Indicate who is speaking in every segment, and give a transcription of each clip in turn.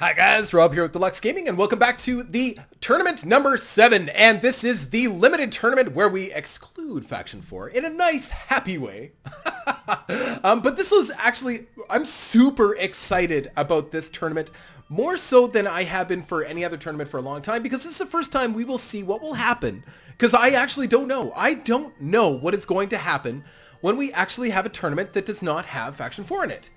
Speaker 1: Hi guys, Rob here with Deluks Gaming, and welcome back to the tournament number 7. And this is the limited tournament where we exclude Faction 4 in a nice, happy way. But this was actually, I'm super excited about this tournament, more so than I have been for any other tournament for a long time, because this is the first time we will see what will happen. Because I actually don't know. I don't know what is going to happen when we actually have a tournament that does not have Faction 4 in it.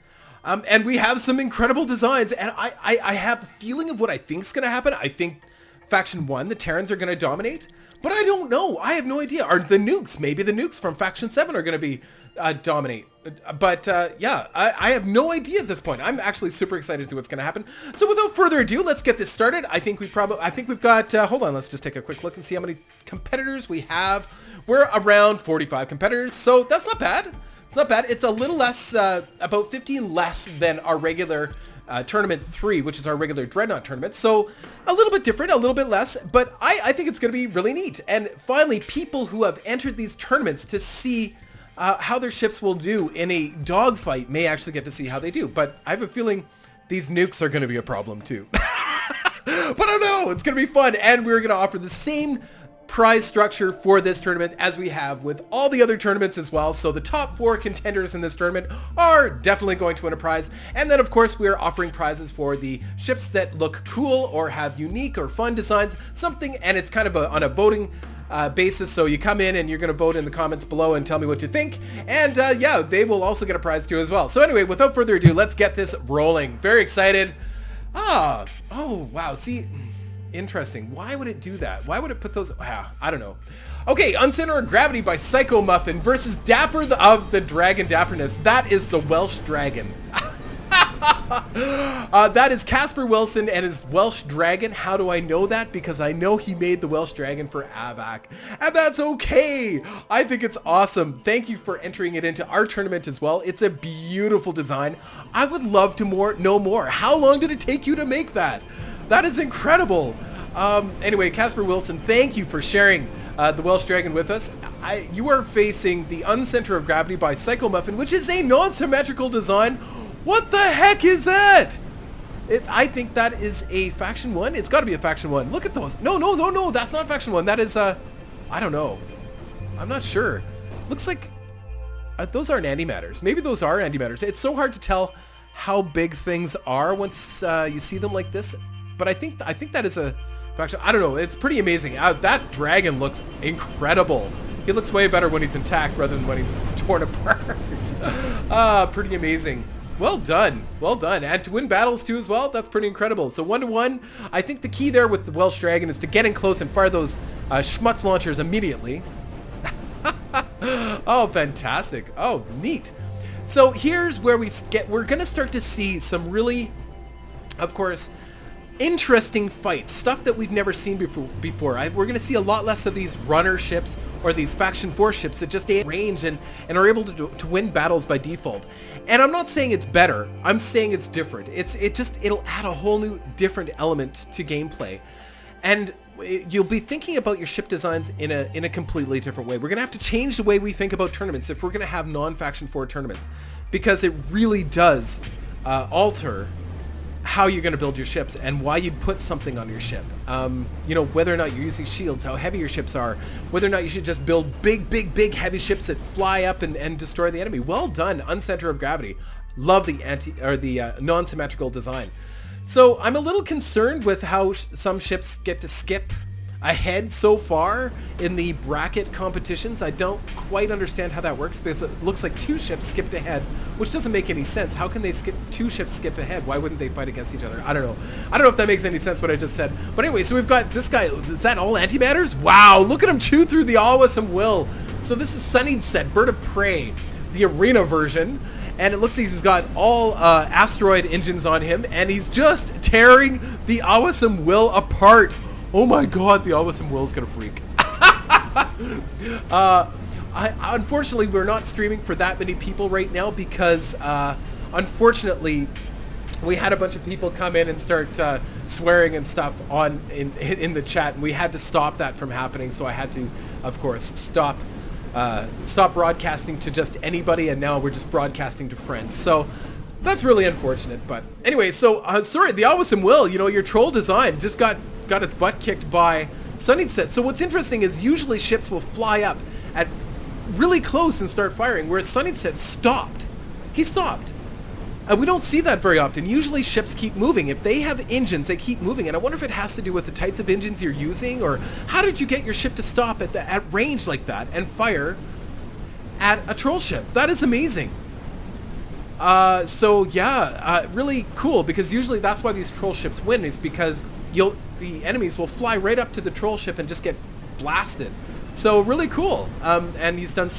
Speaker 1: And we have some incredible designs, and I have a feeling of what I think is going to happen. I think Faction 1, the Terrans, are going to dominate, but I don't know. I have no idea. Are the nukes, maybe the nukes from Faction 7 are going to be dominate. But yeah, I have no idea at this point. I'm actually super excited to see what's going to happen. So without further ado, let's get this started. I think we've got, hold on, let's just take a quick look and see how many competitors we have. We're around 45 competitors, so that's not bad. It's not bad. It's a little less, about 15 less than our regular Tournament 3, which is our regular Dreadnought tournament. So a little bit different, a little bit less, but I think it's going to be really neat. And finally, people who have entered these tournaments to see how their ships will do in a dogfight may actually get to see how they do. But I have a feeling these nukes are going to be a problem too. But I don't know. It's going to be fun. And we're going to offer the same prize structure for this tournament as we have with all the other tournaments as well. So the top 4 contenders in this tournament are definitely going to win a prize. And then of course we are offering prizes for the ships that look cool or have unique or fun designs, something, and it's kind of on a voting basis. So you come in and you're going to vote in the comments below and tell me what you think. And yeah, they will also get a prize too as well. So anyway, without further ado, let's get this rolling. Very excited. Oh wow. See, interesting. Why would it do that? Why would it put those? I don't know. Okay, Uncenter of Gravity by Psycho Muffin versus Dapper of the Dragon Dapperness. That is the Welsh Dragon. That is Casper Wilson and his Welsh Dragon. How do I know that? Because I know he made the Welsh Dragon for AVAC. And that's okay. I think it's awesome. Thank you for entering it into our tournament as well. It's a beautiful design. I would love to know more. How long did it take you to make that? That is incredible. Anyway, Casper Wilson, thank you for sharing the Welsh Dragon with us. You are facing the Uncenter of Gravity by Psycho Muffin, which is a non-symmetrical design. What the heck is that? I think that is a Faction 1. It's got to be a Faction 1. Look at those. No, that's not Faction 1. That is, I don't know. I'm not sure. Looks like those aren't antimatters. Maybe those are antimatters. It's so hard to tell how big things are once you see them like this. But I think that is a faction. I don't know. It's pretty amazing. That dragon looks incredible. He looks way better when he's intact rather than when he's torn apart. Pretty amazing. Well done. Well done. And to win battles too as well. That's pretty incredible. So 1-1. I think the key there with the Welsh Dragon is to get in close and fire those schmutz launchers immediately. Oh, fantastic. Oh, neat. So here's where we're going to start to see some really, of course, interesting fights, stuff that we've never seen before. We're going to see a lot less of these runner ships or these Faction 4 ships that just stay at range and are able to win battles by default. And I'm not saying it's better. I'm saying it's different. It'll add a whole new different element to gameplay. And you'll be thinking about your ship designs in a completely different way. We're going to have to change the way we think about tournaments if we're going to have non-Faction 4 tournaments, because it really does alter how you're going to build your ships and why you'd put something on your ship. You know, whether or not you're using shields, how heavy your ships are, whether or not you should just build big heavy ships that fly up and destroy the enemy. Well done, Uncenter of Gravity. Love the non-symmetrical design. So I'm a little concerned with how some ships get to skip ahead so far in the bracket competitions. I don't quite understand how that works, because it looks like 2 ships skipped ahead, which doesn't make any sense. How can they 2 ships skip ahead? Why wouldn't they fight against each other? I don't know. I don't know if that makes any sense what I just said. But anyway, so we've got this guy. Is that all antimatters? Wow, look at him chew through the awesome will. So this is Sunny's set, Bird of Prey, the arena version. And it looks like he's got all asteroid engines on him, and he's just tearing the awesome will apart. Oh my god, the awesome will is gonna freak. Unfortunately, we're not streaming for that many people right now because, unfortunately, we had a bunch of people come in and start swearing and stuff in the chat, and we had to stop that from happening. So I had to, of course, stop broadcasting to just anybody, and now we're just broadcasting to friends. So That's really unfortunate, but anyway, so sorry, the Awesome Will, you know, your troll design just got its butt kicked by Sunnyset. So what's interesting is usually ships will fly up at really close and start firing, whereas Sunnyset stopped. He stopped. And we don't see that very often. Usually ships keep moving. If they have engines, they keep moving. And I wonder if it has to do with the types of engines you're using, or how did you get your ship to stop at range like that and fire at a troll ship? That is amazing. So yeah, really cool, because usually that's why these troll ships win, is because the enemies will fly right up to the troll ship and just get blasted. So really cool. And he's done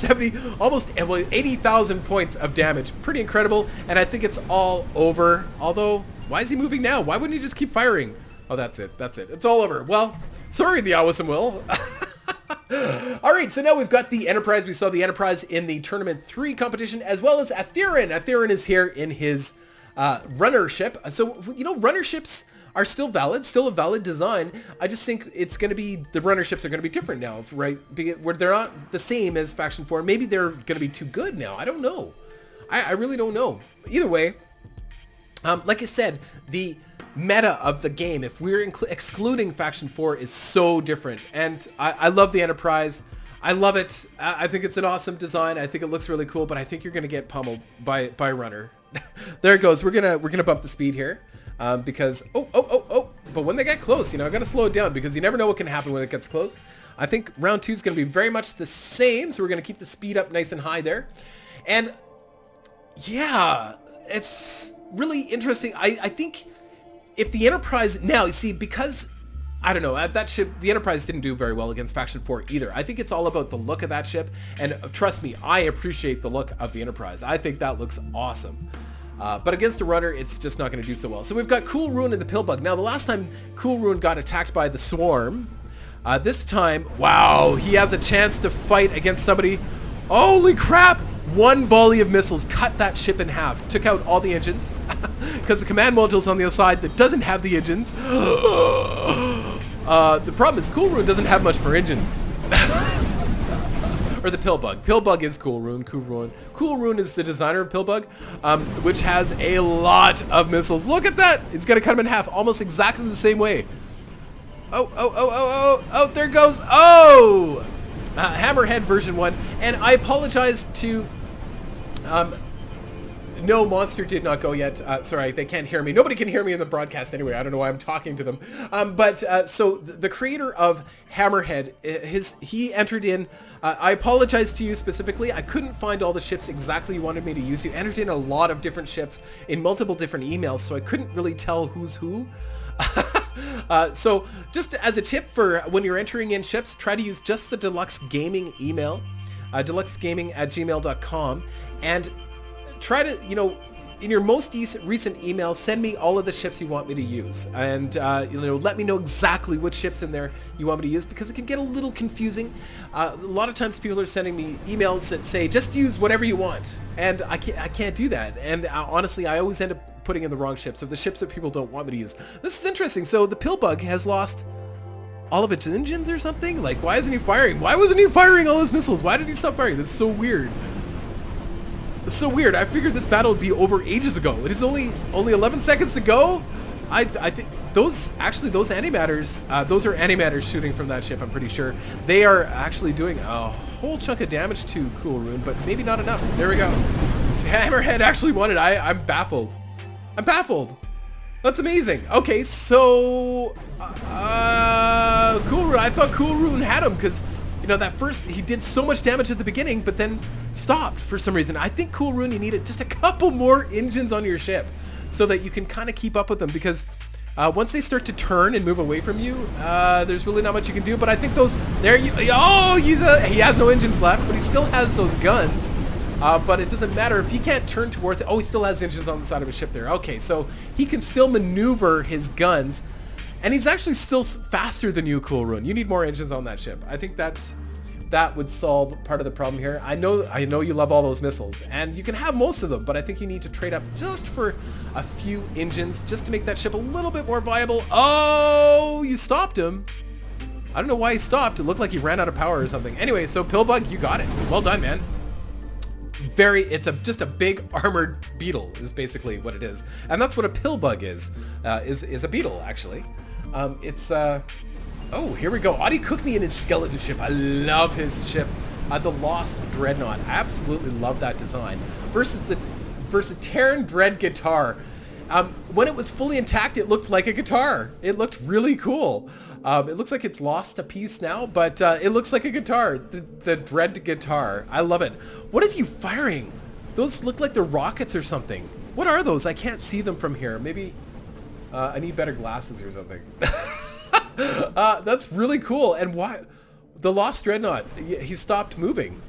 Speaker 1: almost 80,000 points of damage. Pretty incredible. And I think it's all over. Although, why is he moving now? Why wouldn't he just keep firing? Oh, that's it. That's it. It's all over. Well, sorry, the Awesome Will. All right, so now we've got the Enterprise. We saw the Enterprise in the Tournament 3 competition, as well as Atherin. Atherin is here in his runner ship. So, you know, runner ships are still valid, still a valid design. I just think it's going to be, the runner ships are going to be different now, right? Where they're not the same as Faction 4. Maybe they're going to be too good now. I don't know. I really don't know. Either way, like I said, the meta of the game, if we're excluding Faction 4, is so different. And I love the Enterprise. I love it. I think it's an awesome design. I think it looks really cool, but I think you're going to get pummeled by runner. There it goes. We're gonna bump the speed here. Because, but when they get close, you know, I gotta slow it down, because you never know what can happen when it gets close. I think round 2 is gonna be very much the same, so we're gonna keep the speed up nice and high there. And yeah, it's really interesting. I think if the Enterprise, now you see, because I don't know, that ship, the Enterprise didn't do very well against Faction 4 either. I think it's all about the look of that ship, and trust me, I appreciate the look of the Enterprise. I think that looks awesome. But against a runner, it's just not going to do so well. So we've got Cool Ruin and the Pillbug. Now, the last time Cool Ruin got attacked by the Swarm, this time, wow, he has a chance to fight against somebody. Holy crap! One volley of missiles cut that ship in half, took out all the engines, because the command module's on the other side that doesn't have the engines. The problem is Cool Ruin doesn't have much for engines. Or the Pillbug. Pillbug is Cool Ruin. Cool Ruin is the designer of Pillbug, which has a lot of missiles. Look at that! It's gonna cut him in half, almost exactly the same way. Oh, there goes. Oh! Hammerhead version 1. And I apologize to... no, Monster did not go yet. Sorry, they can't hear me. Nobody can hear me in the broadcast anyway. I don't know why I'm talking to them. So the creator of Hammerhead, he entered in... I apologize to you specifically. I couldn't find all the ships exactly you wanted me to use. You entered in a lot of different ships in multiple different emails, so I couldn't really tell who's who. So just as a tip for when you're entering in ships, try to use just the Deluxe Gaming email, deluxegaming@gmail.com, and try to, you know, in your most recent email, send me all of the ships you want me to use, and you know, let me know exactly which ships in there you want me to use, because it can get a little confusing. A lot of times people are sending me emails that say just use whatever you want, and I can't do that. And honestly, I always end up putting in the wrong ships, or the ships that people don't want me to use. This is interesting. So the Pillbug has lost all of its engines or something. Like, why isn't he firing? Why wasn't he firing all his missiles? Why did he stop firing? This is so weird. It's so weird. I figured this battle would be over ages ago. It is only 11 seconds to go. I think those antimatters, those are antimatters shooting from that ship, I'm pretty sure. They are actually doing a whole chunk of damage to Cool Ruin, but maybe not enough. There we go. Hammerhead actually won it. I'm baffled. I'm baffled. That's amazing. Okay, so Cool Ruin. I thought Cool Ruin had him, because you know, that first, he did so much damage at the beginning, but then stopped for some reason. I think Cool Ruin, you needed just a couple more engines on your ship so that you can kind of keep up with them, because once they start to turn and move away from you, there's really not much you can do. But I think those, he has no engines left, but he still has those guns. But it doesn't matter if he can't turn towards it. Oh, he still has engines on the side of his ship there. Okay, so he can still maneuver his guns. And he's actually still faster than you, Cool Ruin. You need more engines on that ship. I think that would solve part of the problem here. I know you love all those missiles, and you can have most of them, but I think you need to trade up just for a few engines, just to make that ship a little bit more viable. Oh, you stopped him. I don't know why he stopped. It looked like he ran out of power or something. Anyway, so Pillbug, you got it. Well done, man. just a big armored beetle is basically what it is. And that's what a Pillbug is a beetle, actually. Oh, here we go. Audie cooked me in his skeleton ship. I love his ship. The Lost Dreadnought. I absolutely love that design. Versus Terran Dread guitar. When it was fully intact, it looked like a guitar. It looked really cool. It looks like it's lost a piece now, but it looks like a guitar. The Dread guitar. I love it. What is you firing? Those look like they're rockets or something. What are those? I can't see them from here. Maybe I need better glasses or something. That's really cool. And why? The Lost Dreadnought, he stopped moving.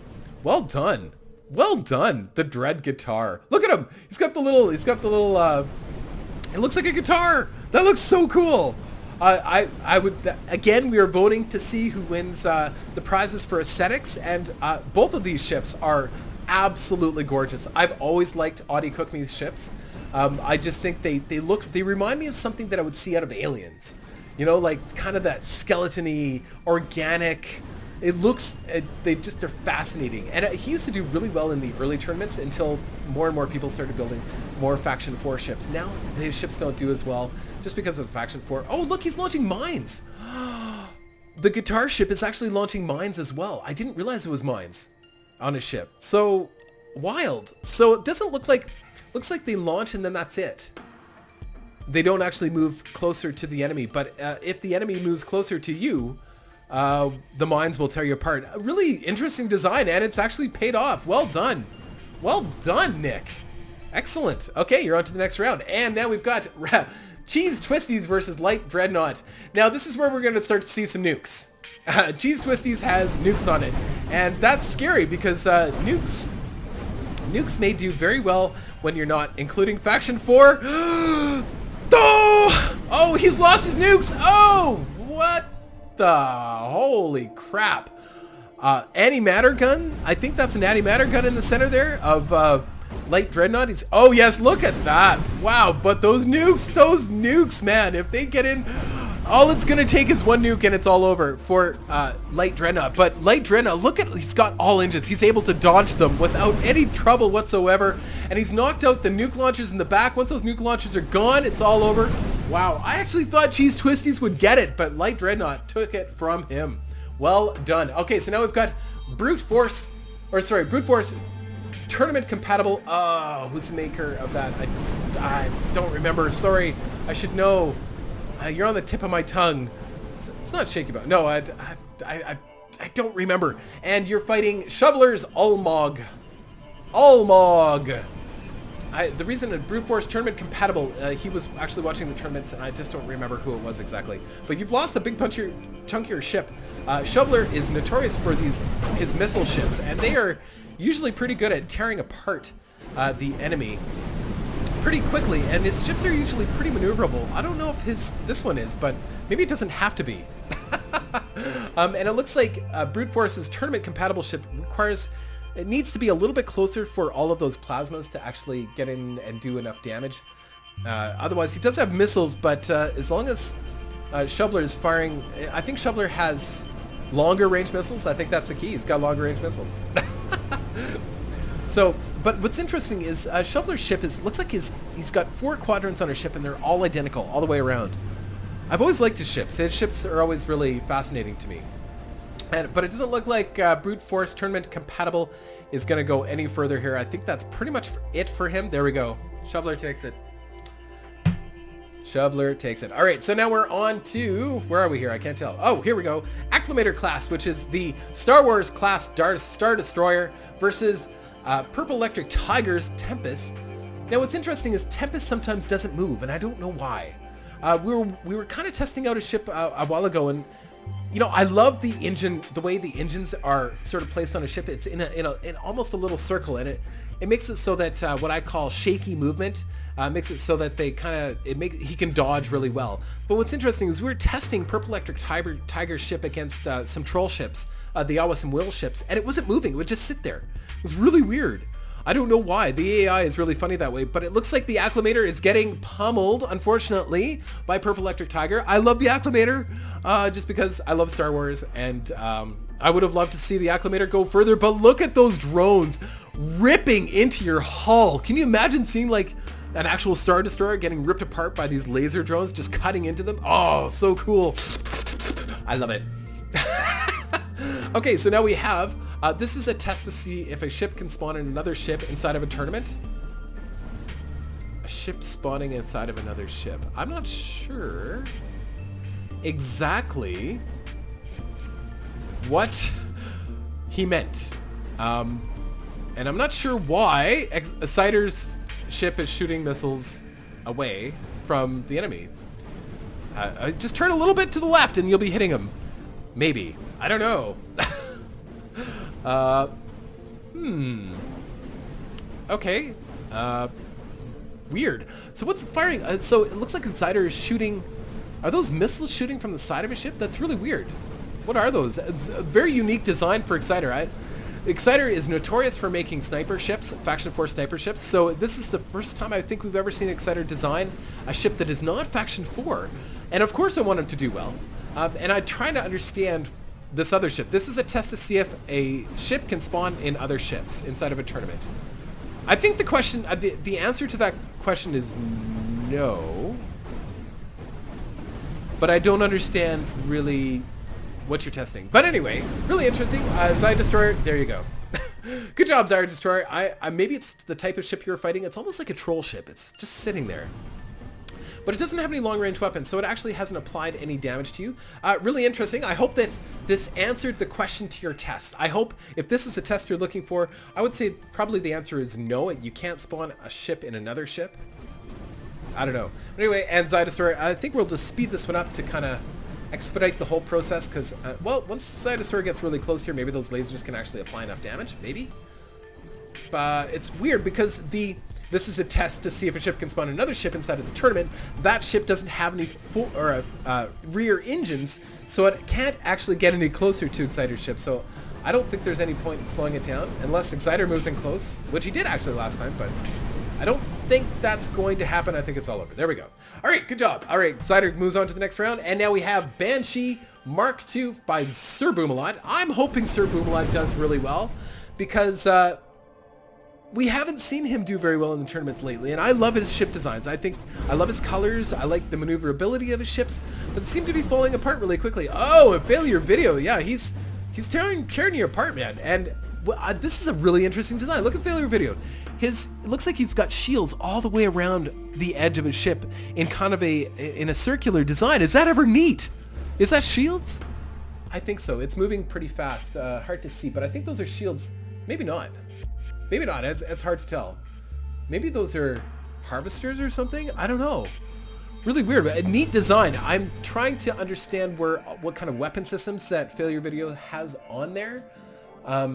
Speaker 1: Well done. Well done. The Dread guitar. Look at him. He's got the little, it looks like a guitar. That looks so cool. Again, we are voting to see who wins the prizes for aesthetics, and both of these ships are absolutely gorgeous. I've always liked Audie Cook Me's ships. I just think they remind me of something that I would see out of Aliens. You know, like kind of that skeleton-y, organic. It looks, they're fascinating. And he used to do really well in the early tournaments until more and more people started building more Faction 4 ships. Now his ships don't do as well just because of Faction 4. Oh, look, he's launching mines. The guitar ship is actually launching mines as well. I didn't realize it was mines on his ship. So wild. So it doesn't look like, looks like they launch and then that's it. They don't actually move closer to the enemy, but if the enemy moves closer to you, the mines will tear you apart. A really interesting design, and it's actually paid off. Well done. Well done, Nick. Excellent. Okay, you're on to the next round. And now we've got Cheese Twisties versus Light Dreadnought. Now, this is where we're going to start to see some nukes. Cheese Twisties has nukes on it, and that's scary because nukes may do very well when you're not including Faction 4. Oh, he's lost his nukes. Oh, what the holy crap. Antimatter gun. I think that's an antimatter gun in the center there of Light Dreadnought. Oh yes, look at that. Wow, but those nukes, man, if they get in, all it's gonna take is one nuke and it's all over for Light Dreadnought. But Light Dreadnought, look at, he's got all engines. He's able to dodge them without any trouble whatsoever. And he's knocked out the nuke launchers in the back. Once those nuke launchers are gone, it's all over. Wow, I actually thought Cheese Twisties would get it, but Light Dreadnought took it from him. Well done. Okay, so now we've got Brute Force tournament compatible. Oh, who's the maker of that? I don't remember. Sorry, I should know. You're on the tip of my tongue. It's not Shaky Bow. No, I don't remember. And you're fighting Shoveler's Ulmog. The reason a Brute Force tournament compatible, he was actually watching the tournaments, and I just don't remember who it was exactly. But you've lost a big chunkier ship. Shoveler is notorious for his missile ships, and they are usually pretty good at tearing apart the enemy pretty quickly, and his ships are usually pretty maneuverable. I don't know if this one is, but maybe it doesn't have to be. And it looks like Brute Force's tournament compatible ship it needs to be a little bit closer for all of those plasmas to actually get in and do enough damage. Otherwise, he does have missiles, but as long as Shoveler is firing, I think Shoveler has longer range missiles. I think that's the key. He's got longer range missiles. So, but what's interesting is Shoveler's ship looks like he's got 4 quadrants on his ship, and they're all identical all the way around. I've always liked his ships. His ships are always really fascinating to me. But it doesn't look like Brute Force tournament compatible is going to go any further here. I think that's pretty much it for him. There we go. Shoveler takes it. Shoveler takes it. All right, so now we're on to, where are we here? I can't tell. Oh, here we go. Acclimator class, which is the Star Wars class Star Destroyer versus Purple Electric Tiger's Tempest. Now what's interesting is Tempest sometimes doesn't move, and I don't know why. We were kind of testing out a ship a while ago, and you know, I love the engine, the way the engines are sort of placed on a ship. It's in almost a little circle, and it makes it so that what I call shaky movement makes it so that he can dodge really well. But what's interesting is we were testing Purple Electric Tiger's ship against some troll ships, the Awas and Will ships, and it wasn't moving. It would just sit there. It was really weird. I don't know why. The AI is really funny that way, but it looks like the Acclimator is getting pummeled, unfortunately, by Purple Electric Tiger. I love the Acclimator just because I love Star Wars, and I would have loved to see the Acclimator go further, but look at those drones. ripping into your hull. Can you imagine seeing like an actual Star Destroyer getting ripped apart by these laser drones just cutting into them? Oh, so cool. I love it. Okay, so now we have, this is a test to see if a ship can spawn in another ship inside of a tournament. A ship spawning inside of another ship. I'm not sure exactly what he meant. And I'm not sure why Cider's ship is shooting missiles away from the enemy. Just turn a little bit to the left and you'll be hitting him. Maybe. I don't know. Okay. Weird. So what's firing? So it looks like Cider is shooting... Are those missiles shooting from the side of a ship? That's really weird. What are those? It's a very unique design for Exciter. Exciter is notorious for making sniper ships, Faction 4 sniper ships, so this is the first time I think we've ever seen Exciter design a ship that is not Faction 4. And of course I want him to do well. And I'm trying to understand this other ship. This is a test to see if a ship can spawn in other ships inside of a tournament. I think the question, the answer to that question is no. But I don't understand really what you're testing. But anyway, really interesting. Zaya Destroyer, there you go. Good job, Zaya Destroyer. Maybe it's the type of ship you're fighting. It's almost like a troll ship. It's just sitting there. But it doesn't have any long-range weapons, so it actually hasn't applied any damage to you. Really interesting. I hope that this answered the question to your test. I hope if this is a test you're looking for, I would say probably the answer is no. You can't spawn a ship in another ship. I don't know. Anyway, and Zaya Destroyer, I think we'll just speed this one up to kind of expedite the whole process because, well, once Zaya Destroyer gets really close here, maybe those lasers can actually apply enough damage. Maybe. But it's weird because this is a test to see if a ship can spawn another ship inside of the tournament. That ship doesn't have any rear engines, so it can't actually get any closer to Exciter's ship. So I don't think there's any point in slowing it down unless Exciter moves in close, which he did actually last time, but I don't think that's going to happen. I think it's all over. There we go. All right, good job. All right, Exciter moves on to the next round, and now we have Banshee Mark II by Sir Boomalot. I'm hoping Sir Boomalot does really well because we haven't seen him do very well in the tournaments lately, and I love his ship designs. I love his colors. I like the maneuverability of his ships, but they seem to be falling apart really quickly. Oh, a failure video. Yeah, he's tearing you apart, man. And this is a really interesting design. Look at failure video. It looks like he's got shields all the way around the edge of his ship in kind of in a circular design. Is that ever neat? Is that shields? I think so. It's moving pretty fast. Hard to see, but I think those are shields. Maybe not. Maybe not. It's hard to tell. Maybe those are harvesters or something? I don't know. Really weird, but a neat design. I'm trying to understand what kind of weapon systems that failure video has on there. I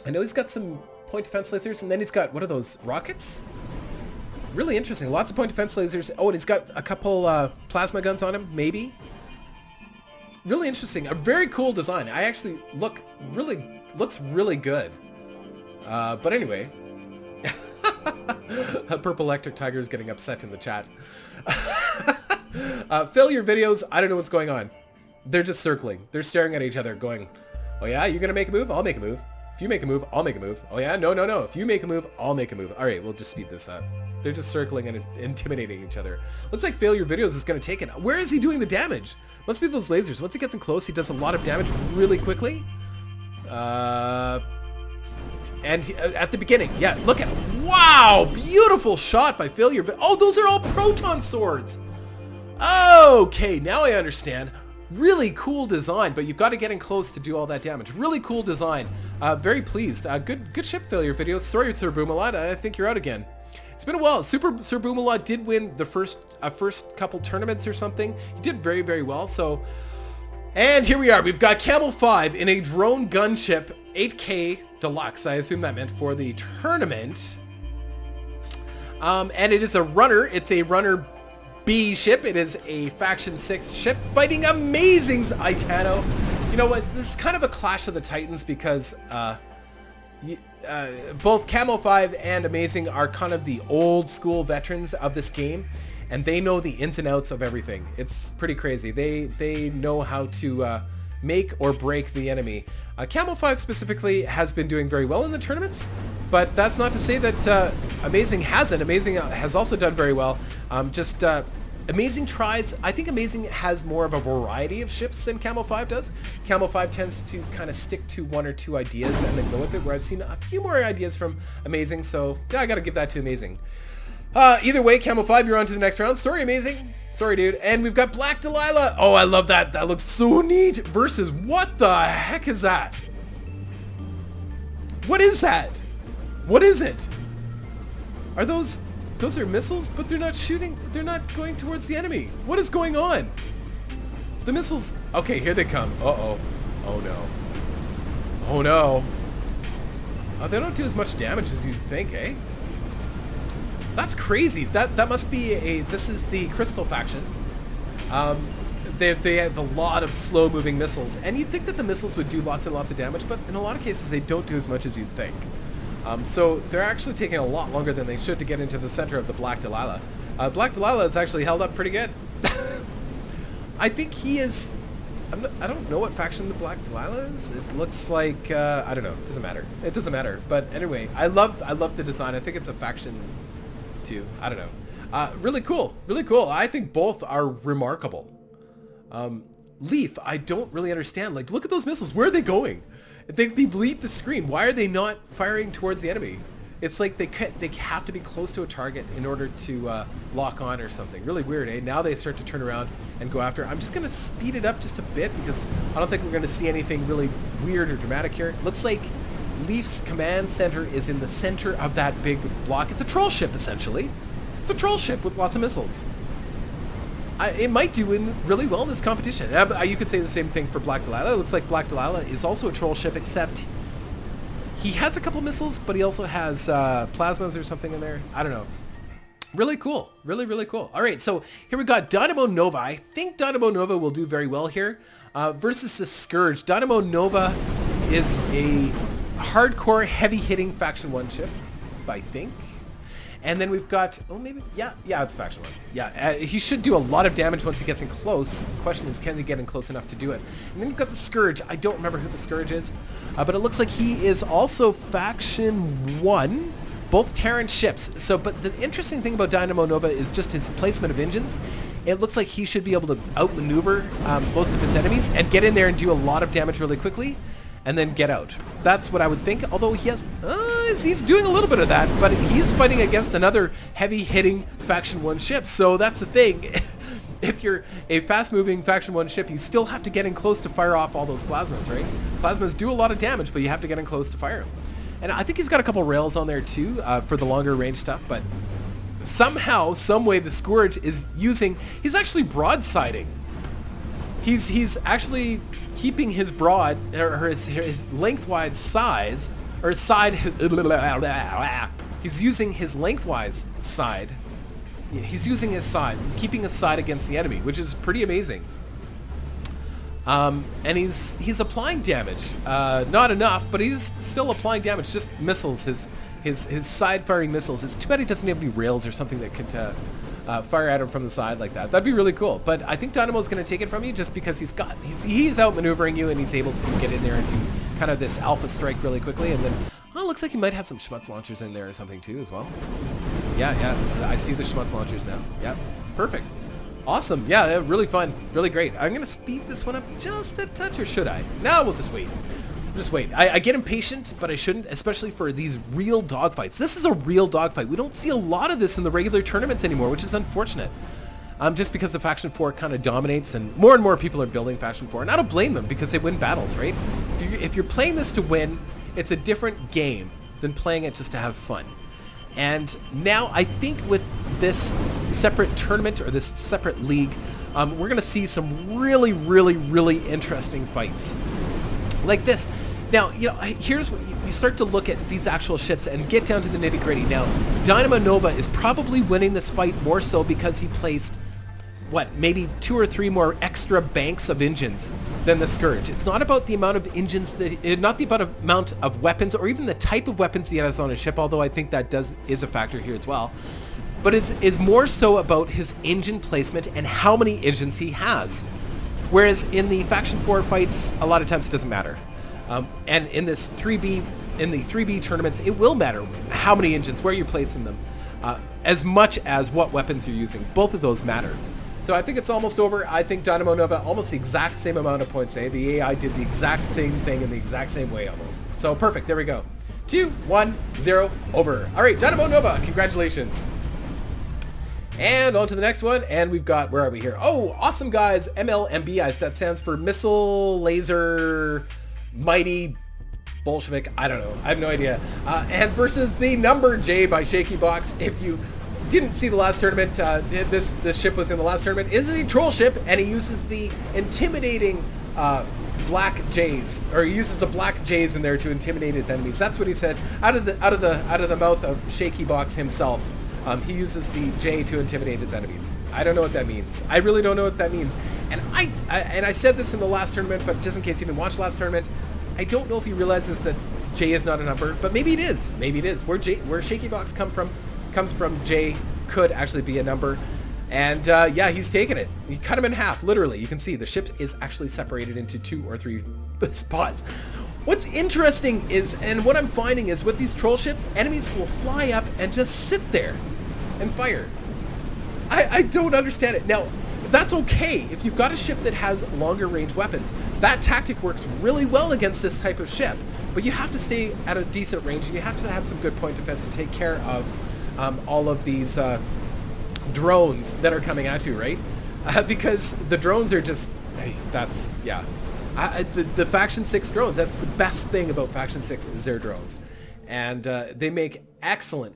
Speaker 1: know he's got some point defense lasers, and then he's got, what are those, rockets? Really interesting. Lots of point defense lasers. Oh, and he's got a couple plasma guns on him, maybe. Really interesting. A very cool design. I actually looks really good. But anyway, a purple electric tiger is getting upset in the chat. Failure videos, I don't know what's going on. They're just circling. They're staring at each other going, oh yeah, you're gonna make a move? I'll make a move. If you make a move, I'll make a move. Oh yeah, no. If you make a move, I'll make a move. All right, we'll just speed this up. They're just circling and intimidating each other. Looks like failure videos is gonna take it. Where is he doing the damage? Must be those lasers. Once he gets in close, he does a lot of damage really quickly. And at the beginning, yeah, look at it. Wow, beautiful shot by failure. Oh, those are all proton swords. Okay, now I understand. Really cool design, but you've got to get in close to do all that damage. Really cool design. Very pleased. Good ship failure video. Sorry, Sir Boomalot. I think you're out again. It's been a while. Sir Boomalot did win the first couple tournaments or something. He did very, very well. So, and here we are. We've got Camel 5 in a drone gunship 8K Deluxe. I assume that meant for the tournament. And it is a runner. It's a runner B ship. It is a Faction 6 ship fighting Amazing Itano. You know what? This is kind of a clash of the titans because both Camo 5 and Amazing are kind of the old school veterans of this game, and they know the ins and outs of everything. It's pretty crazy. They know how to make or break the enemy. Camo 5 specifically has been doing very well in the tournaments, but that's not to say that Amazing hasn't. Amazing has also done very well. Amazing tries. I think Amazing has more of a variety of ships than Camo 5 does. Camo 5 tends to kind of stick to one or two ideas and then go with it, where I've seen a few more ideas from Amazing, so yeah, I gotta give that to Amazing. Either way, Camo 5, you're on to the next round. Sorry, Amazing. Sorry, dude. And we've got Black Delilah. Oh, I love that. That looks so neat. Versus, what the heck is that? What is that? What is it? Are those are missiles, but they're not shooting. They're not going towards the enemy. What is going on? The missiles. Okay, here they come. Uh-oh. Oh, no. Oh, no. They don't do as much damage as you'd think, eh? That's crazy. That must be this is the Crystal faction. They have a lot of slow-moving missiles, and you'd think that the missiles would do lots and lots of damage, but in a lot of cases they don't do as much as you'd think. So they're actually taking a lot longer than they should to get into the center of the Black Delilah. Black Delilah has actually held up pretty good. I think he is... I don't know what faction the Black Delilah is. It looks like... I don't know. It doesn't matter. It doesn't matter. But anyway, I love the design. I think it's a faction... too. I don't know. Really cool. Really cool. I think both are remarkable. Leaf, I don't really understand. Like, look at those missiles. Where are they going? They delete the screen. Why are they not firing towards the enemy? It's like they have to be close to a target in order to lock on or something. Really weird, eh? Now they start to turn around and go after. I'm just going to speed it up just a bit because I don't think we're going to see anything really weird or dramatic here. It looks like Leaf's command center is in the center of that big block. It's a troll ship, essentially. It's a troll ship with lots of missiles. It might do really well in this competition. You could say the same thing for Black Delilah. It looks like Black Delilah is also a troll ship, except he has a couple missiles, but he also has plasmas or something in there. I don't know. Really cool. Really, really cool. All right, so here we got Dynamo Nova. I think Dynamo Nova will do very well here versus the Scourge. Dynamo Nova is a hardcore, heavy-hitting Faction 1 ship, I think. And then we've got, oh, maybe, yeah, it's Faction 1. Yeah, he should do a lot of damage once he gets in close. The question is, can he get in close enough to do it? And then we've got the Scourge. I don't remember who the Scourge is, but it looks like he is also Faction 1, both Terran ships. So, but the interesting thing about Dynamo Nova is just his placement of engines. It looks like he should be able to outmaneuver most of his enemies and get in there and do a lot of damage really quickly, and then get out. That's what I would think, although he has, he's doing a little bit of that, but he's fighting against another heavy-hitting Faction 1 ship, so that's the thing. If you're a fast-moving Faction 1 ship, you still have to get in close to fire off all those plasmas, right? Plasmas do a lot of damage, but you have to get in close to fire them. And I think he's got a couple rails on there too, for the longer range stuff, but somehow, someway, the Scourge is using, he's actually broadsiding. He's actually keeping his broad, or his lengthwise size, or side, he's using his lengthwise side, he's using his side, keeping his side against the enemy, which is pretty amazing. And he's applying damage, not enough, but he's still applying damage, just missiles, his side-firing missiles. It's too bad he doesn't have any rails or something that could fire at him from the side like that. That'd be really cool. But I think Dynamo's going to take it from you just because he's outmaneuvering you and he's able to get in there and do kind of this alpha strike really quickly. And then, oh, it looks like he might have some Schmutz launchers in there or something too as well. Yeah, I see the Schmutz launchers now. Yeah, perfect. Awesome. Yeah, really fun. Really great. I'm going to speed this one up just a touch, or should I? No, we'll just wait. Just wait. I get impatient, but I shouldn't, especially for these real dogfights. This is a real dogfight. We don't see a lot of this in the regular tournaments anymore, which is unfortunate. Just because the Faction 4 kind of dominates, and more people are building Faction 4. And I don't blame them, because they win battles, right? If you're playing this to win, it's a different game than playing it just to have fun. And now I think with this separate tournament, or this separate league, we're going to see some really, really, really interesting fights. Like this. Now, here's what you start to look at these actual ships and get down to the nitty-gritty. Now, Dynamo Nova is probably winning this fight more so because he placed, maybe 2 or 3 more extra banks of engines than the Scourge. It's not about the amount of engines, not the amount of weapons, or even the type of weapons he has on his ship, although I think that is a factor here as well. But it's more so about his engine placement and how many engines he has. Whereas in the Faction 4 fights, a lot of times it doesn't matter. And in this 3B, in the 3B tournaments, it will matter how many engines, where you're placing them, as much as what weapons you're using. Both of those matter. So I think it's almost over. I think Dynamo Nova, almost the exact same amount of points, eh? The AI did the exact same thing in the exact same way almost. So perfect, there we go. 2, 1, 0, over. All right, Dynamo Nova, congratulations. And on to the next one, and we've got, where are we here? Oh, awesome guys, MLMB, that stands for Missile, Laser, Mighty, Bolshevik, I don't know, I have no idea. And versus the number J by Shaky Box. If you didn't see the last tournament, this ship was in the last tournament. It is a troll ship, and he uses the intimidating black J's, or he uses the black J's in there to intimidate his enemies. That's what he said out of the mouth of Shaky Box himself. He uses the J to intimidate his enemies. I don't know what that means. I really don't know what that means. And I said this in the last tournament, but just in case you didn't watch the last tournament, I don't know if he realizes that J is not a number, but maybe it is. Maybe it is. Where Shaky Box comes from, J could actually be a number. And yeah, he's taken it. He cut him in half, literally. You can see the ship is actually separated into 2 or 3 spots. What's interesting is, and what I'm finding is with these troll ships, enemies will fly up and just sit there and fire. I don't understand it. Now, that's okay if you've got a ship that has longer range weapons. That tactic works really well against this type of ship, but you have to stay at a decent range and you have to have some good point defense to take care of all of these drones that are coming at you, right? Because the drones are just, hey, that's, yeah. The Faction 6 drones, that's the best thing about Faction 6 is their drones. And they make excellent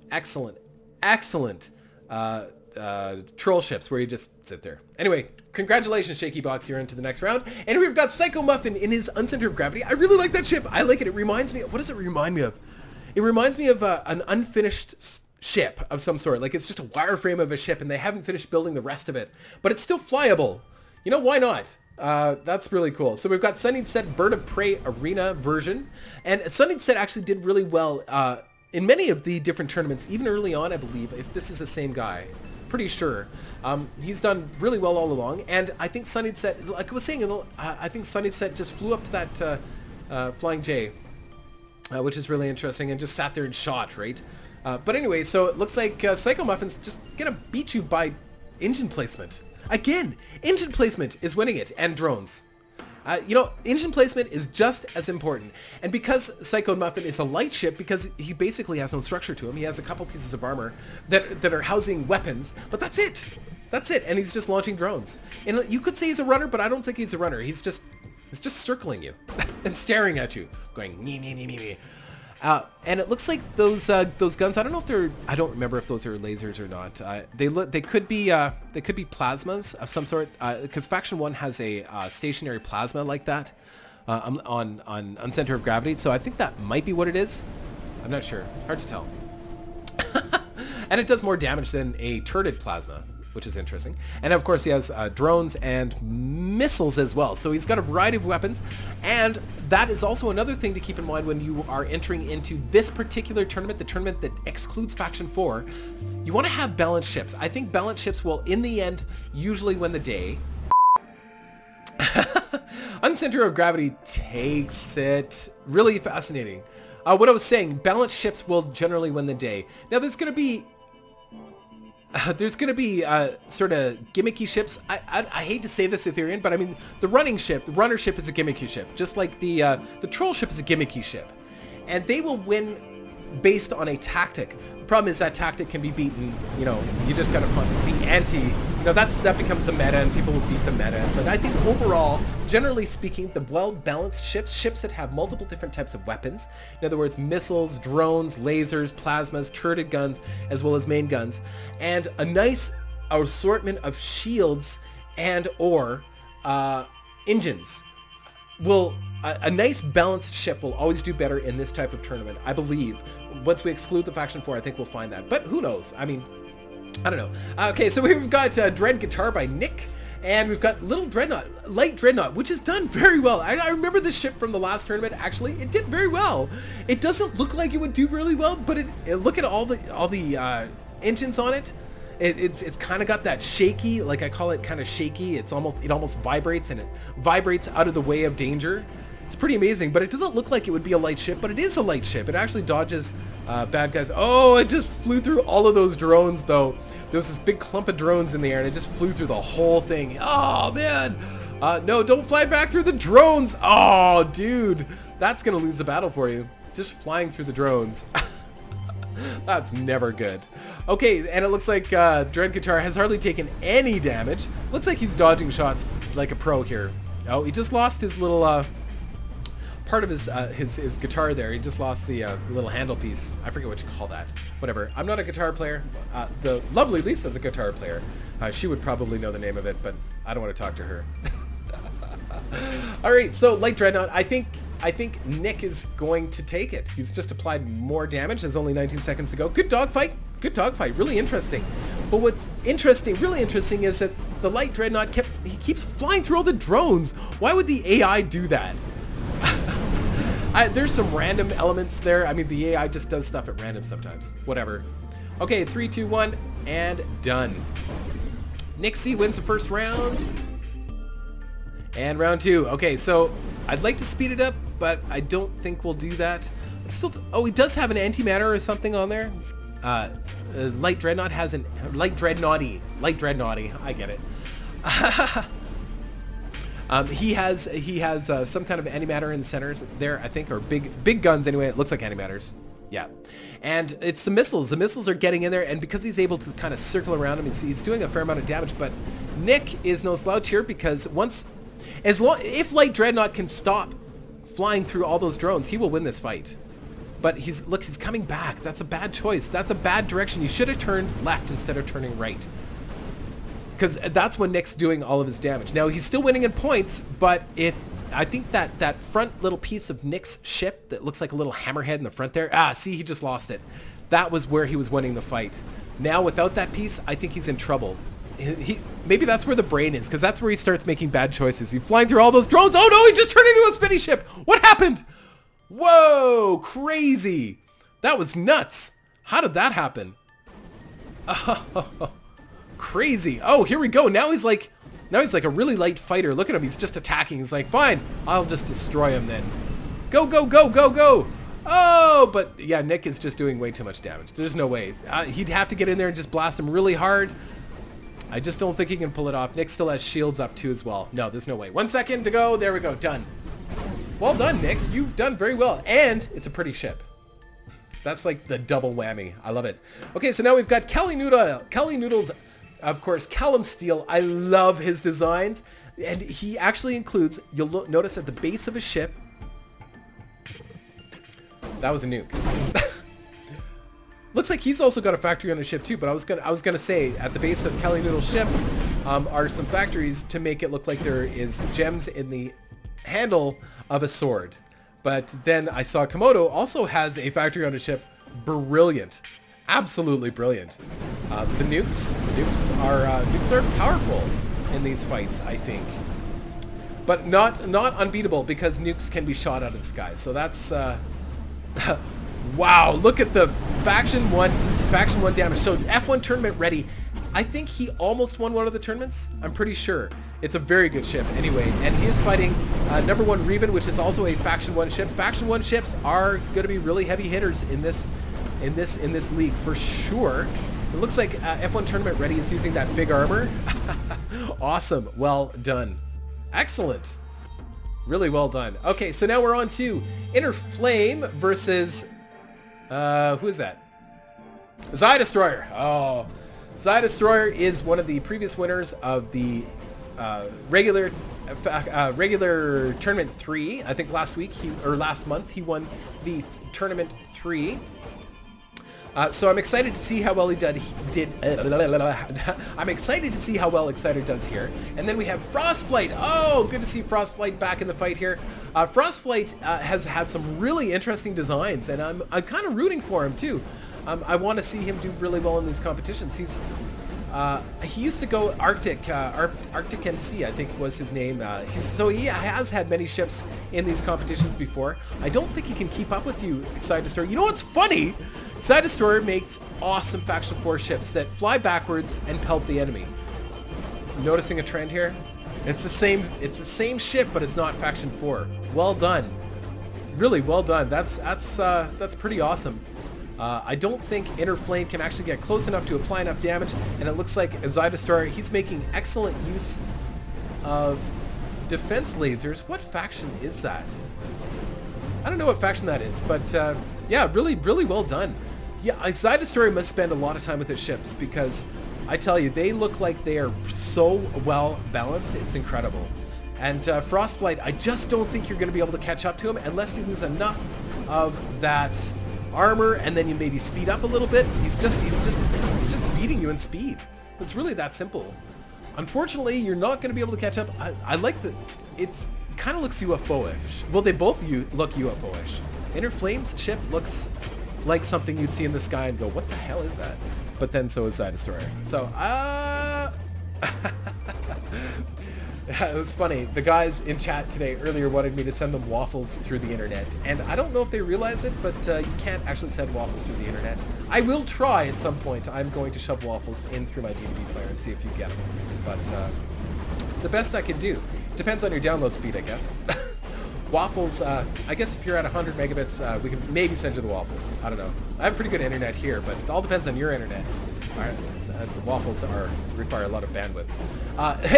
Speaker 1: troll ships where you just sit there. Anyway, congratulations, Shaky Box, you're into the next round. And we've got Psycho Muffin in his Uncenter of Gravity. I really like that ship. I like it. It reminds me of, what does it remind me of? It reminds me of an unfinished ship of some sort. Like, it's just a wireframe of a ship and they haven't finished building the rest of it. But it's still flyable. You know, why not? That's really cool. So we've got Sunny Set Bird of Prey Arena version. And Sunny Set actually did really well in many of the different tournaments, even early on, I believe, if this is the same guy. Pretty sure. He's done really well all along. And I think Sunny Set, like I was saying, I think Sunny Set just flew up to that Flying J, which is really interesting, and just sat there and shot, right? But anyway, so it looks like Psycho Muffin's just gonna beat you by engine placement. Again, engine placement is winning it, and drones. You know, engine placement is just as important. And because Psycho Muffin is a light ship, because he basically has no structure to him, he has a couple pieces of armor that are housing weapons, but that's it. That's it. And he's just launching drones. And you could say he's a runner, but I don't think he's a runner. He's just circling you and staring at you, going, nee, nee, nee, nee, nee. And it looks like those guns, I don't know if they're, I don't remember if those are lasers or not. They could be plasmas of some sort, because Faction 1 has a stationary plasma like that on Center of Gravity, so I think that might be what it is. I'm not sure. Hard to tell. And it does more damage than a turreted plasma, which is interesting. And of course he has drones and missiles as well. So he's got a variety of weapons. And that is also another thing to keep in mind when you are entering into this particular tournament, the tournament that excludes Faction 4. You want to have balanced ships. I think balanced ships will, in the end, usually win the day. Uncenter of Gravity takes it. Really fascinating. What I was saying, balanced ships will generally win the day. Now there's going to be sort of gimmicky ships. I hate to say this, Ethereum, but I mean the runner ship is a gimmicky ship, just like the troll ship is a gimmicky ship, and they will win based on a tactic. The problem is that tactic can be beaten. You know, you just gotta find the anti. You know, that becomes the meta, and people will beat the meta. But I think overall, generally speaking, the well-balanced ships that have multiple different types of weapons, in other words, missiles, drones, lasers, plasmas, turreted guns, as well as main guns, and a nice assortment of shields and or engines will, a nice balanced ship will always do better in this type of tournament, I believe. Once we exclude the Faction 4, I think we'll find that. But who knows? I mean, I don't know. Okay, so we've got Dread Guitar by Nick, and we've got Little Dreadnought, Light Dreadnought, which has done very well. I remember this ship from the last tournament, actually. It did very well. It doesn't look like it would do really well, but look at all the engines on it. It's kind of got that shaky, like I call it kind of shaky. It almost vibrates, and it vibrates out of the way of danger. It's pretty amazing, but it doesn't look like it would be a light ship, but it is a light ship. It actually dodges bad guys. Oh, it just flew through all of those drones, though. There was this big clump of drones in the air, and it just flew through the whole thing. Oh, man. No, don't fly back through the drones. Oh, dude. That's going to lose the battle for you. Just flying through the drones. That's never good. Okay, and it looks like Dread Guitar has hardly taken any damage. Looks like he's dodging shots like a pro here. Oh, he just lost his little... part of his guitar there. He just lost the little handle piece. I forget what you call that. Whatever. I'm not a guitar player. The lovely Lisa's a guitar player. She would probably know the name of it, but I don't want to talk to her. All right, so Light Dreadnought, I think Nick is going to take it. He's just applied more damage. There's only 19 seconds to go. Good dogfight. Good dogfight. Really interesting. But what's really interesting, is that the Light Dreadnought keeps flying through all the drones. Why would the AI do that? There's some random elements there. I mean, the AI just does stuff at random sometimes. Whatever. Okay, 3, 2, 1, and done. Nick C wins the first round. And round 2. Okay, so I'd like to speed it up, but I don't think we'll do that. Oh, he does have an antimatter or something on there. Light Dreadnought has an... Light Dreadnoughty. I get it. He has some kind of antimatter in the centers there, I think, or big guns anyway. It looks like antimatters. Yeah. And it's the missiles. The missiles are getting in there, and because he's able to kind of circle around him, he's doing a fair amount of damage. But Nick is no slouch here, because if Light Dreadnought can stop flying through all those drones, he will win this fight. But he's coming back. That's a bad choice. That's a bad direction. You should have turned left instead of turning right. Because that's when Nick's doing all of his damage. Now, he's still winning in points, but I think that front little piece of Nick's ship that looks like a little hammerhead in the front there, see, he just lost it. That was where he was winning the fight. Now, without that piece, I think he's in trouble. Maybe that's where the brain is, because that's where he starts making bad choices. He's flying through all those drones. Oh, no, he just turned into a spinny ship. What happened? Whoa, crazy. That was nuts. How did that happen? Crazy. Oh, here we go. Now he's like a really light fighter. Look at him. He's just attacking. He's like, fine, I'll just destroy him then. Go, go, go, go, go. Oh, but yeah, Nick is just doing way too much damage. There's no way. He'd have to get in there and just blast him really hard. I just don't think he can pull it off. Nick still has shields up too as well. No, there's no way. 1 second to go. There we go. Done. Well done, Nick. You've done very well. And it's a pretty ship. That's like the double whammy. I love it. Okay, so now we've got Kelly Noodles. Of course, Callum Steele. I love his designs. And he actually includes, you'll notice at the base of his ship, that was a nuke. Looks like he's also got a factory on his ship too, but I was gonna say at the base of Kelly Noodle's ship are some factories to make it look like there is gems in the handle of a sword. But then I saw Komodo also has a factory on his ship. Brilliant. Absolutely brilliant. The nukes are powerful in these fights, I think, but not unbeatable, because nukes can be shot out of the sky. So that's wow. Look at the faction one damage. So F1 tournament ready. I think he almost won one of the tournaments. I'm pretty sure. It's a very good ship anyway, and he is fighting number 1 Reven, which is also a faction 1 ship. Faction 1 ships are going to be really heavy hitters in this league for sure. It looks like F1 Tournament Ready is using that big armor. Awesome. Well done. Excellent. Really well done. Okay, so now we're on to Inner Flame versus... who is that? Zai Destroyer. Oh, Zai Destroyer is one of the previous winners of the regular Tournament 3. I think last month he won the Tournament 3. So I'm excited to see how well he did. I'm excited to see how well Exciter does here. And then we have Frostlight. Oh, good to see Frostlight back in the fight here. Frostlight has had some really interesting designs, and I'm kind of rooting for him too. I want to see him do really well in these competitions. He used to go Arctic MC, I think was his name. So he has had many ships in these competitions before. I don't think he can keep up with you, Side Destroyer. You know what's funny? Side Destroyer makes awesome Faction 4 ships that fly backwards and pelt the enemy. Noticing a trend here? It's the same ship, but it's not Faction 4. Well done. Really well done. That's pretty awesome. I don't think Inner Flame can actually get close enough to apply enough damage, and it looks like Side Destroyer, he's making excellent use of defense lasers. What faction is that? I don't know what faction that is, but yeah, really well done. Yeah, Side Destroyer must spend a lot of time with his ships, because I tell you, they look like they are so well balanced, it's incredible. And Frostlight, I just don't think you're going to be able to catch up to him unless you lose enough of that armor, and then you maybe speed up a little bit. He's just beating you in speed. It's really that simple. Unfortunately, you're not going to be able to catch up. I like the, it kind of looks UFO-ish. Well, they both look UFO-ish. Inner Flame's ship looks like something you'd see in the sky and go, what the hell is that? But then so is Side Destroyer. So, it was funny. The guys in chat today earlier wanted me to send them waffles through the internet. And I don't know if they realize it, but you can't actually send waffles through the internet. I will try at some point. I'm going to shove waffles in through my DVD player and see if you get them. But it's the best I can do. Depends on your download speed, I guess. Waffles, I guess if you're at 100 megabits, we can maybe send you the waffles. I don't know. I have pretty good internet here, but it all depends on your internet. All right, the waffles require a lot of bandwidth.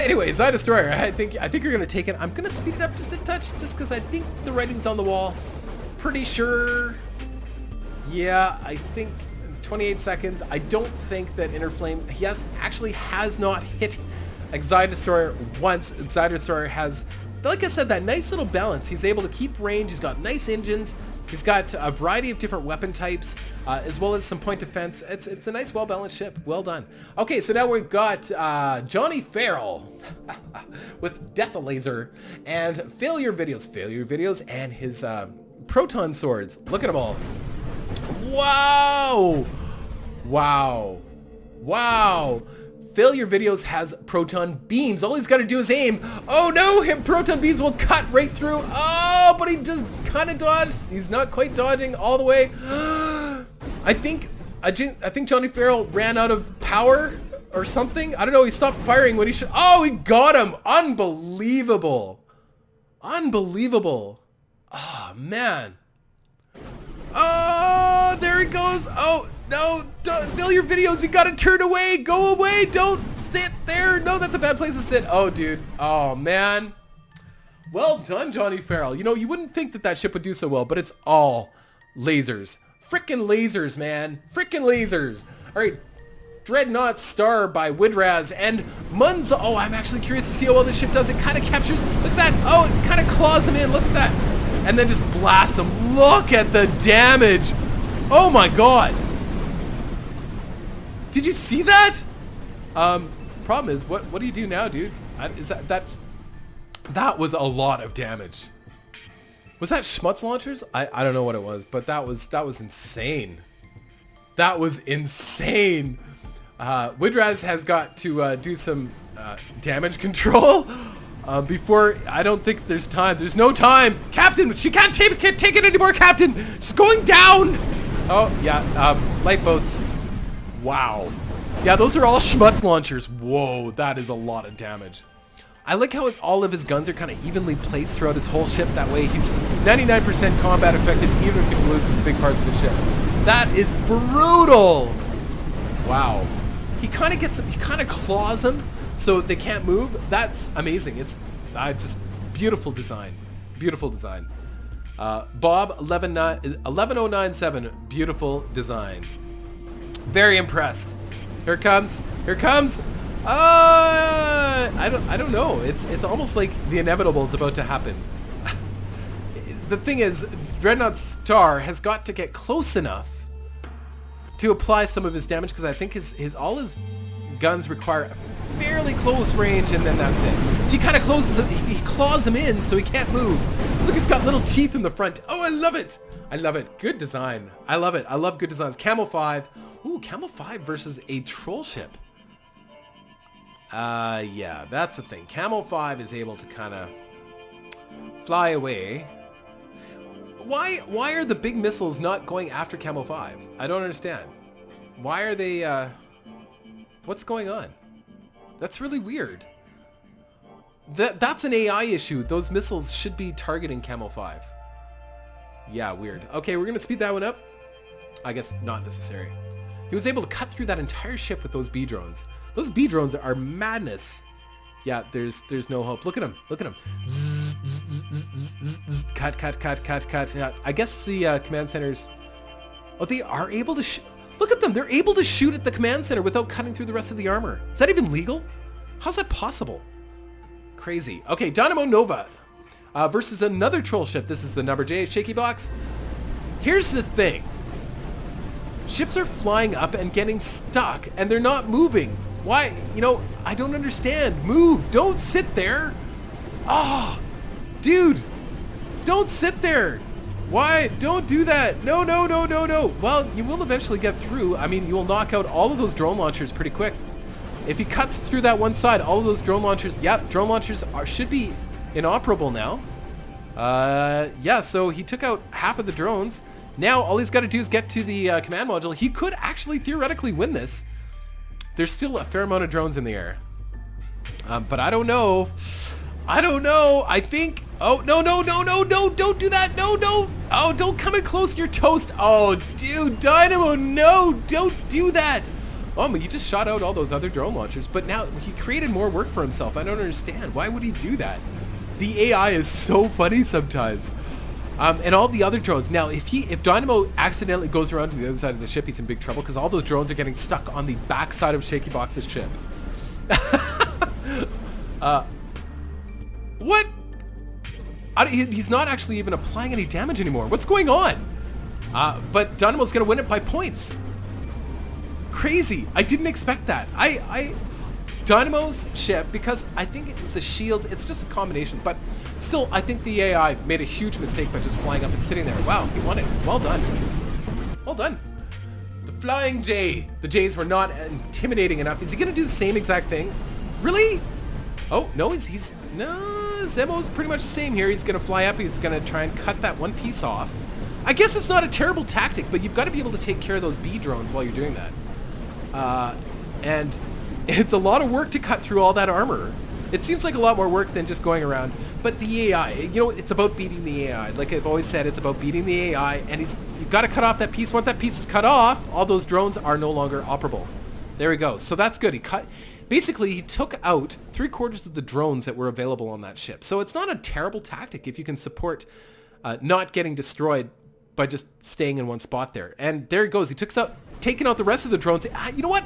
Speaker 1: Anyways, Side Destroyer, I think you're gonna take it. I'm gonna speed it up just a touch, just because I think the writing's on the wall. Pretty sure. Yeah, I think 28 seconds. I don't think that Inner Flame. He has not hit Side Destroyer once. Side Destroyer has, like I said, that nice little balance. He's able to keep range. He's got nice engines. He's got a variety of different weapon types, as well as some point defense. It's a nice, well-balanced ship. Well done. Okay, so now we've got Johnny Farrell with Death Laser and Failure Videos, and his Proton Swords. Look at them all. Wow! Wow! Wow! Failure Videos has proton beams. All he's got to do is aim. Oh no, proton beams will cut right through. Oh, but he just kind of dodged. He's not quite dodging all the way. I think Johnny Farrell ran out of power or something. I don't know. He stopped firing when he should. Oh, he got him. Unbelievable. Unbelievable. Oh, man. Oh, there he goes. Oh, no. Failure Videos, you gotta turn away. Go away. Don't sit there. No, that's a bad place to sit. Oh, dude. Oh, man. Well done, Johnny Farrell. You know, you wouldn't think that ship would do so well, but it's all lasers. Frickin' lasers, man. Frickin' lasers. All right. Dreadnought Star by Widraz and Munza. Oh, I'm actually curious to see how well this ship does. It kind of captures. Look at that. Oh, it kind of claws him in. Look at that. And then just blasts him. Look at the damage. Oh, my God. Did you see that? Problem is, what do you do now, dude? That was a lot of damage. Was that Schmutz launchers? I don't know what it was, but that was insane. That was insane. Widraz has got to do some damage control before. I don't think there's time. There's no time. Captain, she can't take it anymore, Captain. She's going down. Oh, yeah. Light boats. Wow. Yeah, those are all Schmutz launchers. Whoa, that is a lot of damage. I like how all of his guns are kind of evenly placed throughout his whole ship. That way he's 99% combat effective even if he loses big parts of his ship. That is brutal. Wow. He kind of claws them so they can't move. That's amazing. It's just beautiful design. Beautiful design. Bob 11097, beautiful design. Very impressed. Here it comes. Here it comes. I don't know. It's almost like the inevitable is about to happen. The thing is, Dreadnought Star has got to get close enough to apply some of his damage, because I think all his guns require a fairly close range, and then that's it. So he kind of he claws him in so he can't move. Look, he's got little teeth in the front. Oh, I love it. I love it. Good design. I love it. I love good designs. Camo 5. Ooh, Camo 5 versus a troll ship. Yeah, that's the thing. Camo 5 is able to kind of fly away. Why are the big missiles not going after Camo 5? I don't understand. Why are they, what's going on? That's really weird. That's an AI issue. Those missiles should be targeting Camo 5. Yeah, weird. Okay, we're going to speed that one up. I guess not necessary. He was able to cut through that entire ship with those B drones. Those B drones are madness. Yeah, there's no hope. Look at him. Look at him. Zzz, zzz, zzz, zzz, zzz. Cut, cut, cut, cut, cut. Yeah, I guess the command centers... Oh, they are able to shoot... Look at them. They're able to shoot at the command center without cutting through the rest of the armor. Is that even legal? How's that possible? Crazy. Okay, Dynamo Nova versus another troll ship. This is the number J, Shaky Box. Here's the thing. Ships are flying up and getting stuck, and they're not moving. Why? You know, I don't understand. Move. Don't sit there. Oh, dude. Don't sit there. Why? Don't do that. No, no, no, no, no. Well, you will eventually get through. I mean, you will knock out all of those drone launchers pretty quick. If he cuts through that one side, all of those drone launchers, yep, drone launchers should be inoperable now. Yeah, so he took out half of the drones. Now, all he's got to do is get to the command module. He could actually theoretically win this. There's still a fair amount of drones in the air. But I don't know. I don't know. I think... Oh, no, no, no, no, no. Don't do that. No, no. Oh, don't come in close. You're toast. Oh, dude. Dynamo, no. Don't do that. Oh, but he just shot out all those other drone launchers. But now he created more work for himself. I don't understand. Why would he do that? The AI is so funny sometimes. And all the other drones. Now, if Dynamo accidentally goes around to the other side of the ship, he's in big trouble because all those drones are getting stuck on the back side of Shaky Box's ship. What? He's not actually even applying any damage anymore. What's going on? But Dynamo's going to win it by points. Crazy. I didn't expect that. Dynamo's ship, because I think it was a shield, it's just a combination, but still, I think the AI made a huge mistake by just flying up and sitting there. Wow, he won it. Well done. Well done. The Flying J. The J's were not intimidating enough. Is he going to do the same exact thing? Really? Oh, no, no, Zemo's pretty much the same here. He's going to fly up. He's going to try and cut that one piece off. I guess it's not a terrible tactic, but you've got to be able to take care of those B drones while you're doing that. And it's a lot of work to cut through all that armor. It seems like a lot more work than just going around. But the AI, you know, it's about beating the AI. Like I've always said, it's about beating the AI. And you've got to cut off that piece. Once that piece is cut off, all those drones are no longer operable. There we go. So that's good. Basically, he took out 3/4 of the drones that were available on that ship. So it's not a terrible tactic if you can support not getting destroyed by just staying in one spot there. And there he goes. He taking out the rest of the drones. You know what?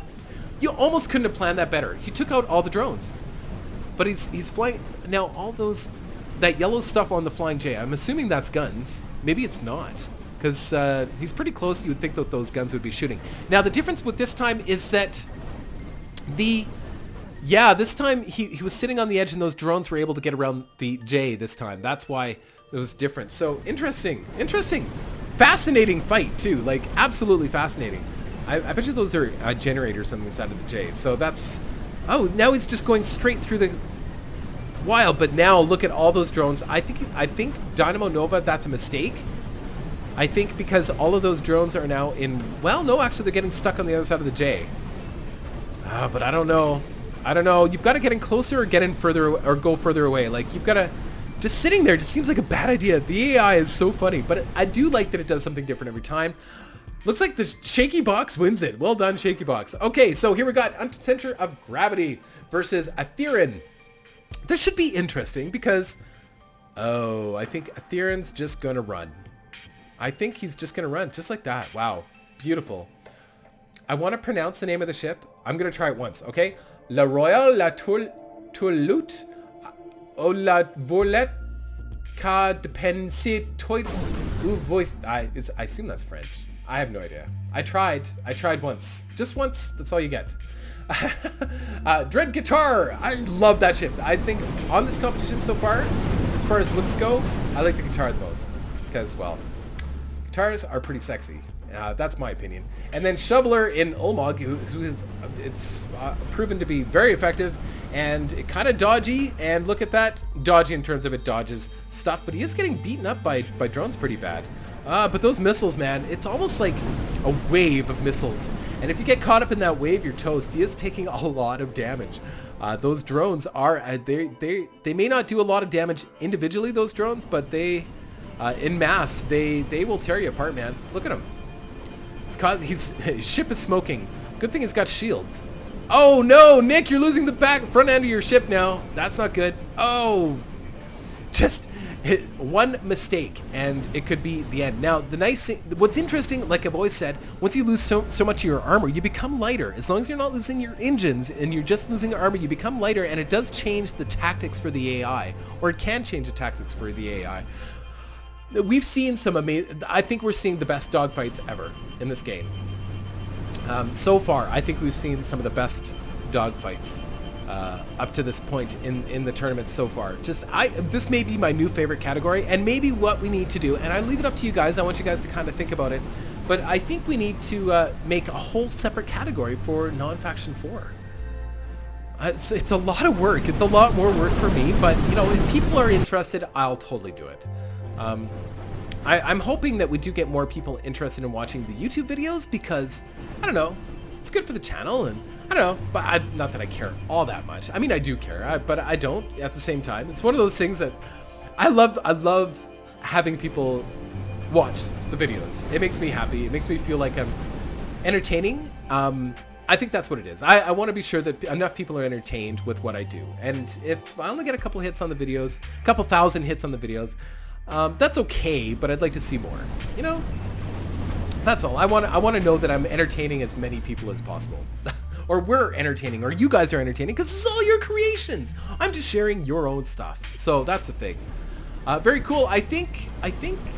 Speaker 1: You almost couldn't have planned that better. He took out all the drones. But he's flying... Now, all that yellow stuff on the Flying J, I'm assuming that's guns. Maybe it's not. Because he's pretty close. You would think that those guns would be shooting. Now, the difference with this time is that this time he was sitting on the edge and those drones were able to get around the J this time. That's why it was different. So, interesting. Interesting. Fascinating fight, too. Like, absolutely fascinating. I bet you those are generators on the side of the J. So that's... Oh, now he's just going straight through the wild. But now look at all those drones. I think Dynamo Nova, that's a mistake. I think because all of those drones are now in... Well, no, actually, they're getting stuck on the other side of the J. But I don't know. I don't know. You've got to get in closer or get in further or go further away. Like, you've got to... Just sitting there just seems like a bad idea. The AI is so funny. But I do like that it does something different every time. Looks like the Shaky Box wins it. Well done, Shaky Box. Okay, so here we got Center of Gravity versus Atherin. This should be interesting because... Oh, I think Atherin's just going to run. I think he's just going to run, just like that. Wow, beautiful. I want to pronounce the name of the ship. I'm going to try it once, okay? La Royale, La Touloute, ou La Volette, Ca Depense, Toits, ou Voice... I assume that's French. I have no idea. I tried once. Just once. That's all you get. Dread Guitar. I love that ship. I think on this competition so far as looks go, I like the guitar the most. Because, well, guitars are pretty sexy. That's my opinion. And then Shoveler in Olmog, who is proven to be very effective. and kind of dodgy, and look at that, dodgy in terms of it dodges stuff, but he is getting beaten up by drones pretty bad. But those missiles, man, it's almost like a wave of missiles, and if you get caught up in that wave, you're toast. He is taking a lot of damage. Those drones are, they may not do a lot of damage individually, those drones, but they, in mass, they will tear you apart, man. Look at him. His ship is smoking. Good thing he's got shields. Oh no, Nick, you're losing the front end of your ship now. That's not good. Oh, just one mistake and it could be the end. Now, the nice thing, what's interesting, like I've always said, once you lose so much of your armor, you become lighter. As long as you're not losing your engines and you're just losing armor, you become lighter, and it does change the tactics for the AI, or it can change the tactics for the AI. We've seen some amazing, I think we're seeing the best dogfights ever in this game. So far, I think we've seen some of the best dogfights up to this point in the tournament so far. This may be my new favorite category, and maybe what we need to do, and I leave it up to you guys. I want you guys to kind of think about it, but I think we need to make a whole separate category for non-faction 4. It's a lot of work. It's a lot more work for me, but you know, if people are interested, I'll totally do it. I'm hoping that we do get more people interested in watching the YouTube videos, because, I don't know, it's good for the channel, and I don't know, but not that I care all that much. I mean, I do care, but I don't at the same time. It's one of those things that I love having people watch the videos. It makes me happy. It makes me feel like I'm entertaining. I think that's what it is. I want to be sure that enough people are entertained with what I do. And if I only get a couple hits on the videos, a couple thousand hits on the videos, that's okay, but I'd like to see more. You know, that's all. I want to know that I'm entertaining as many people as possible, or we're entertaining, or you guys are entertaining, because it's all your creations. I'm just sharing your own stuff. So that's the thing. Very cool. I think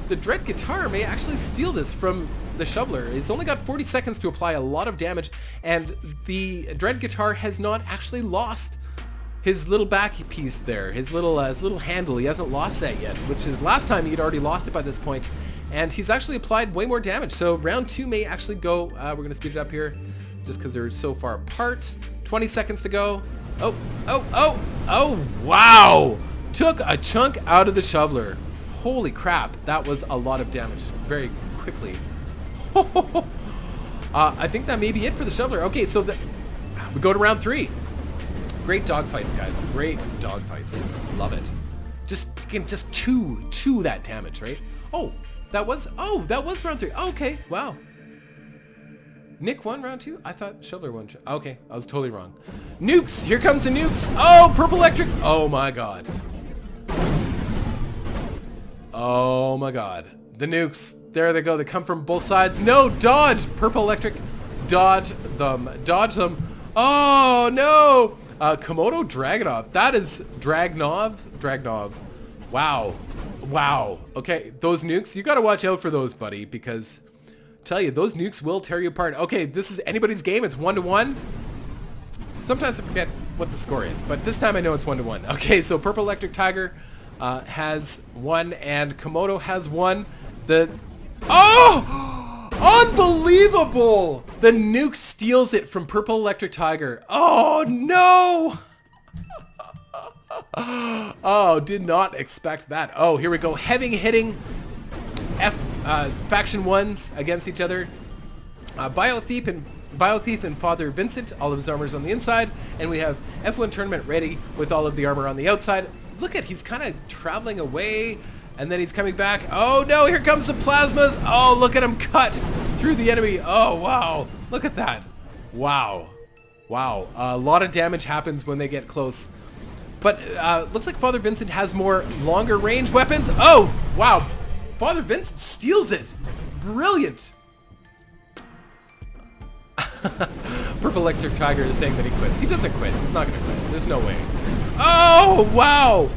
Speaker 1: the Dread Guitar may actually steal this from the Shoveler. It's only got 40 seconds to apply a lot of damage, and the Dread Guitar has not actually lost his little back piece there, his little handle. He hasn't lost that yet, which is last time he'd already lost it by this point, and he's actually applied way more damage. So round 2 may actually go, we're going to speed it up here just because they're so far apart. 20 seconds to go. Oh, wow! Took a chunk out of the Shoveler. Holy crap, that was a lot of damage very quickly. I think that may be it for the Shoveler. Okay, so we go to round 3. Great dogfights, guys. Great dogfights. Love it. Just chew that damage, right? Oh, that was round 3. Oh, okay, wow. Nick won round 2? I thought Shoveler won. Okay, I was totally wrong. Nukes! Here comes the nukes! Oh, purple electric! Oh my god. Oh my god. The nukes. There they go. They come from both sides. No, dodge! Purple electric. Dodge them. Dodge them. Oh, no! Komodo Dragunov. That is Dragnov. Wow. Wow. Okay, those nukes, you gotta watch out for those, buddy, because tell you, those nukes will tear you apart. Okay, this is anybody's game. It's 1-1. Sometimes I forget what the score is, but this time I know it's 1-1. Okay, so Purple Electric Tiger has 1, and Komodo has 1. Oh! Unbelievable! The nuke steals it from Purple Electric Tiger. Oh, no! Oh, did not expect that. Oh, here we go. Heavy hitting Faction 1s against each other. Biothief and Father Vincent, all of his armor's on the inside. And we have F1 Tournament ready with all of the armor on the outside. Look at, he's kind of traveling away. And then he's coming back. Oh no, here comes the plasmas. Oh, look at him cut through the enemy. Oh, wow. Look at that. Wow. Wow. A lot of damage happens when they get close. But looks like Father Vincent has more longer range weapons. Oh, wow. Father Vincent steals it. Brilliant. Purple Electric Tiger is saying that he quits. He doesn't quit. He's not going to quit. There's no way. Oh, wow.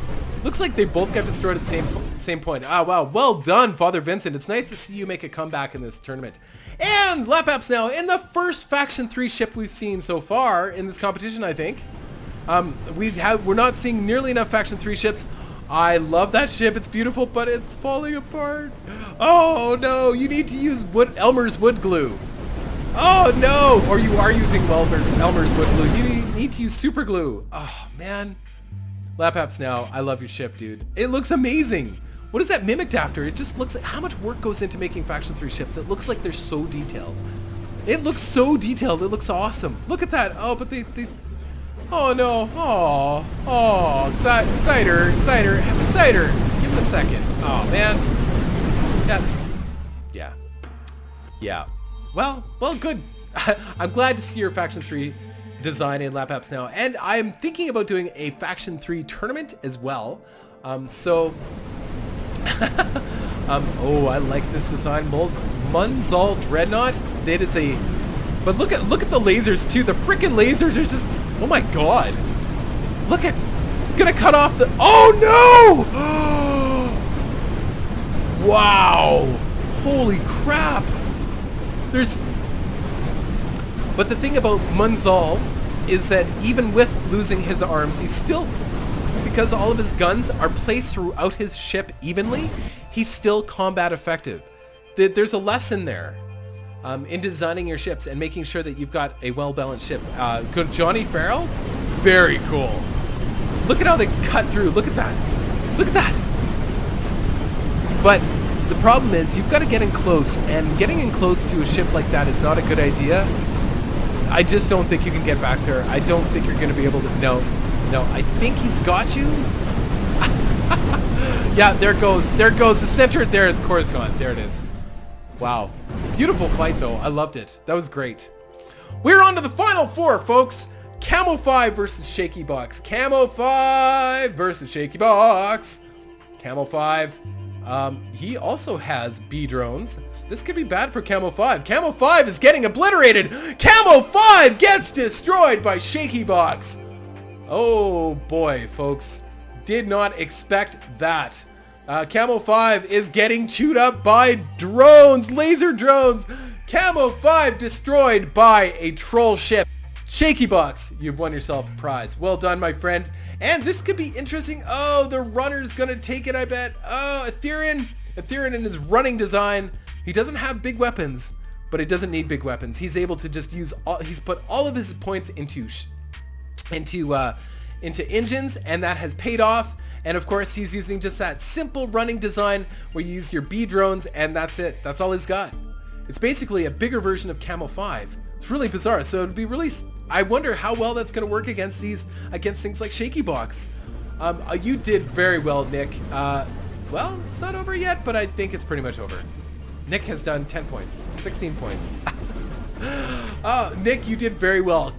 Speaker 1: Looks like they both got destroyed at the same point. Ah, wow. Well done, Father Vincent. It's nice to see you make a comeback in this tournament. And Lapaps now in the first Faction 3 ship we've seen so far in this competition, I think. We're not seeing nearly enough Faction 3 ships. I love that ship. It's beautiful, but it's falling apart. Oh, no. You need to use Elmer's wood glue. Oh no! Or you are using Elmer's wood glue. You need to use super glue. Oh man. Lap apps now. I love your ship, dude. It looks amazing. What is that mimicked after? It just looks like how much work goes into making Faction 3 ships. It looks like they're so detailed. It looks so detailed. It looks awesome. Look at that. Oh, but they oh no. Oh, Exciter. Give him a second. Oh man. Yeah. Well, good. I'm glad to see your Faction 3 design in Lap Apps now, and I'm thinking about doing a Faction 3 tournament as well. Oh, I like this design. Munzal Dreadnought. That is a. But look at the lasers too. The freaking lasers are just. Oh my god. Look at. It's gonna cut off the. Oh no! Wow. Holy crap. But the thing about Munzal is that even with losing his arms, he's still, because all of his guns are placed throughout his ship evenly, he's still combat effective. There's a lesson there in designing your ships and making sure that you've got a well-balanced ship. Good Johnny Farrell? Very cool. Look at how they cut through. Look at that. But the problem is you've got to get in close, and getting in close to a ship like that is not a good idea. I just don't think you can get back there. I don't think you're going to be able to. No, I think he's got you. Yeah, there goes the center. There, its core is gone. There it is. Wow. Beautiful fight, though. I loved it. That was great. We're on to the final four, folks. Camo 5 versus Shaky Box. Camo 5 versus Shaky Box. Camo 5. He also has B drones. This could be bad for Camo 5. Camo 5 is getting obliterated. Camo 5 gets destroyed by Shaky Box. Oh boy, folks. Did not expect that. Camo 5 is getting chewed up by drones, laser drones. Camo 5 destroyed by a troll ship. Shaky Box, you've won yourself a prize. Well done, my friend. And this could be interesting. Oh, the runner's gonna take it, I bet. Oh, Ethereum in his running design. He doesn't have big weapons, but he doesn't need big weapons. He's able to just use he's put all of his points into engines, and that has paid off. And of course, he's using just that simple running design where you use your B drones, and that's it. That's all he's got. It's basically a bigger version of Camo 5. It's really bizarre. So it'd be really. I wonder how well that's going to work against things like Shaky Box. You did very well, Nick. Well, it's not over yet, but I think it's pretty much over. Nick has done 10 points, 16 points. Nick, you did very well.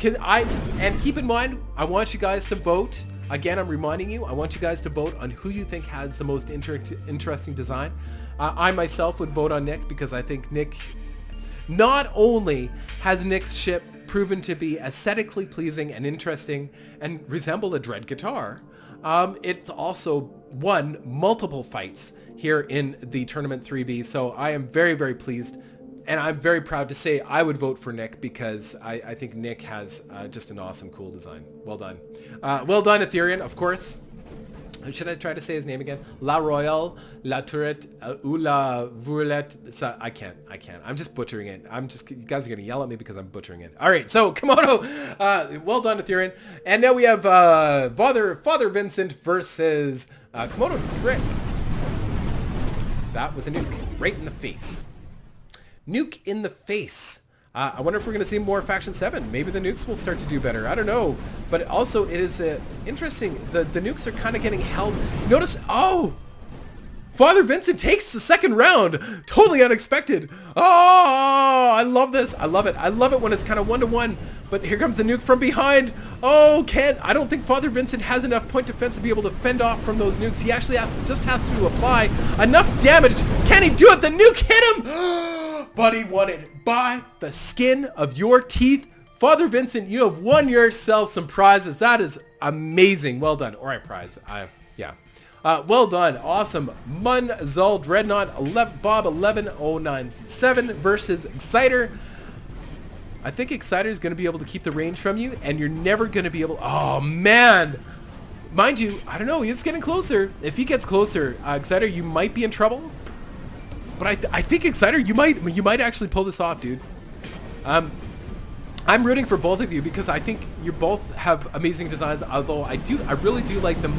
Speaker 1: And keep in mind, I want you guys to vote. Again, I'm reminding you, I want you guys to vote on who you think has the most interesting design. I myself would vote on Nick because I think Nick, not only has Nick's ship proven to be aesthetically pleasing and interesting and resemble a Dread guitar, it's also won multiple fights here in the Tournament 3B. So I am very, very pleased, and I'm very proud to say I would vote for Nick because I think Nick has just an awesome, cool design. Well done. Well done, Ethereum, of course. Should I try to say his name again? La Royale, La Tourette, ou La Voulette. I can't. I'm just butchering it. You guys are going to yell at me because I'm butchering it. All right, so Komodo, well done, Ethereum. And now we have Father Vincent versus Komodo Drake. That was a nuke right in the face. Nuke in the face. I wonder if we're going to see more Faction 7. Maybe the nukes will start to do better. I don't know. But also, it is interesting. The nukes are kind of getting held. Notice, oh! Father Vincent takes the second round. Totally unexpected. Oh, I love this. I love it. I love it when it's kind of 1-to-1. But here comes the nuke from behind. Oh, I don't think Father Vincent has enough point defense to be able to fend off from those nukes. He actually just has to apply enough damage. Can he do it? The nuke hit him! But he won it by the skin of your teeth. Father Vincent, you have won yourself some prizes. That is amazing. Well done. Or a prize. Yeah. Well done. Awesome. Munzal Dreadnought, Bob 11097 versus Exciter. I think Exciter is going to be able to keep the range from you, and you're never going to be able... Oh, man. Mind you, I don't know. He's getting closer. If he gets closer, Exciter, you might be in trouble. But I think Exciter, you might actually pull this off, dude. I'm rooting for both of you because I think you both have amazing designs. Although I really do like the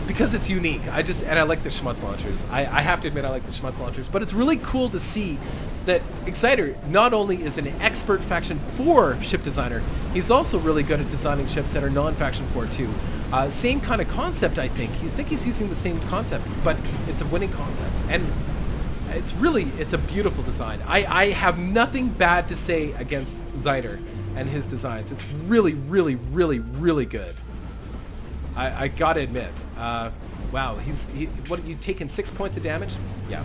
Speaker 1: because it's unique. And I like the Schmutz launchers. I have to admit I like the Schmutz launchers. But it's really cool to see that Exciter not only is an expert Faction 4 ship designer, he's also really good at designing ships that are non-Faction 4 too. Same kind of concept, I think. You think he's using the same concept, but it's a winning concept. And it's a beautiful design. I have nothing bad to say against Zyder and his designs. It's really, really, really, really good. I gotta admit. Wow, what, you taken 6 points of damage? Yeah.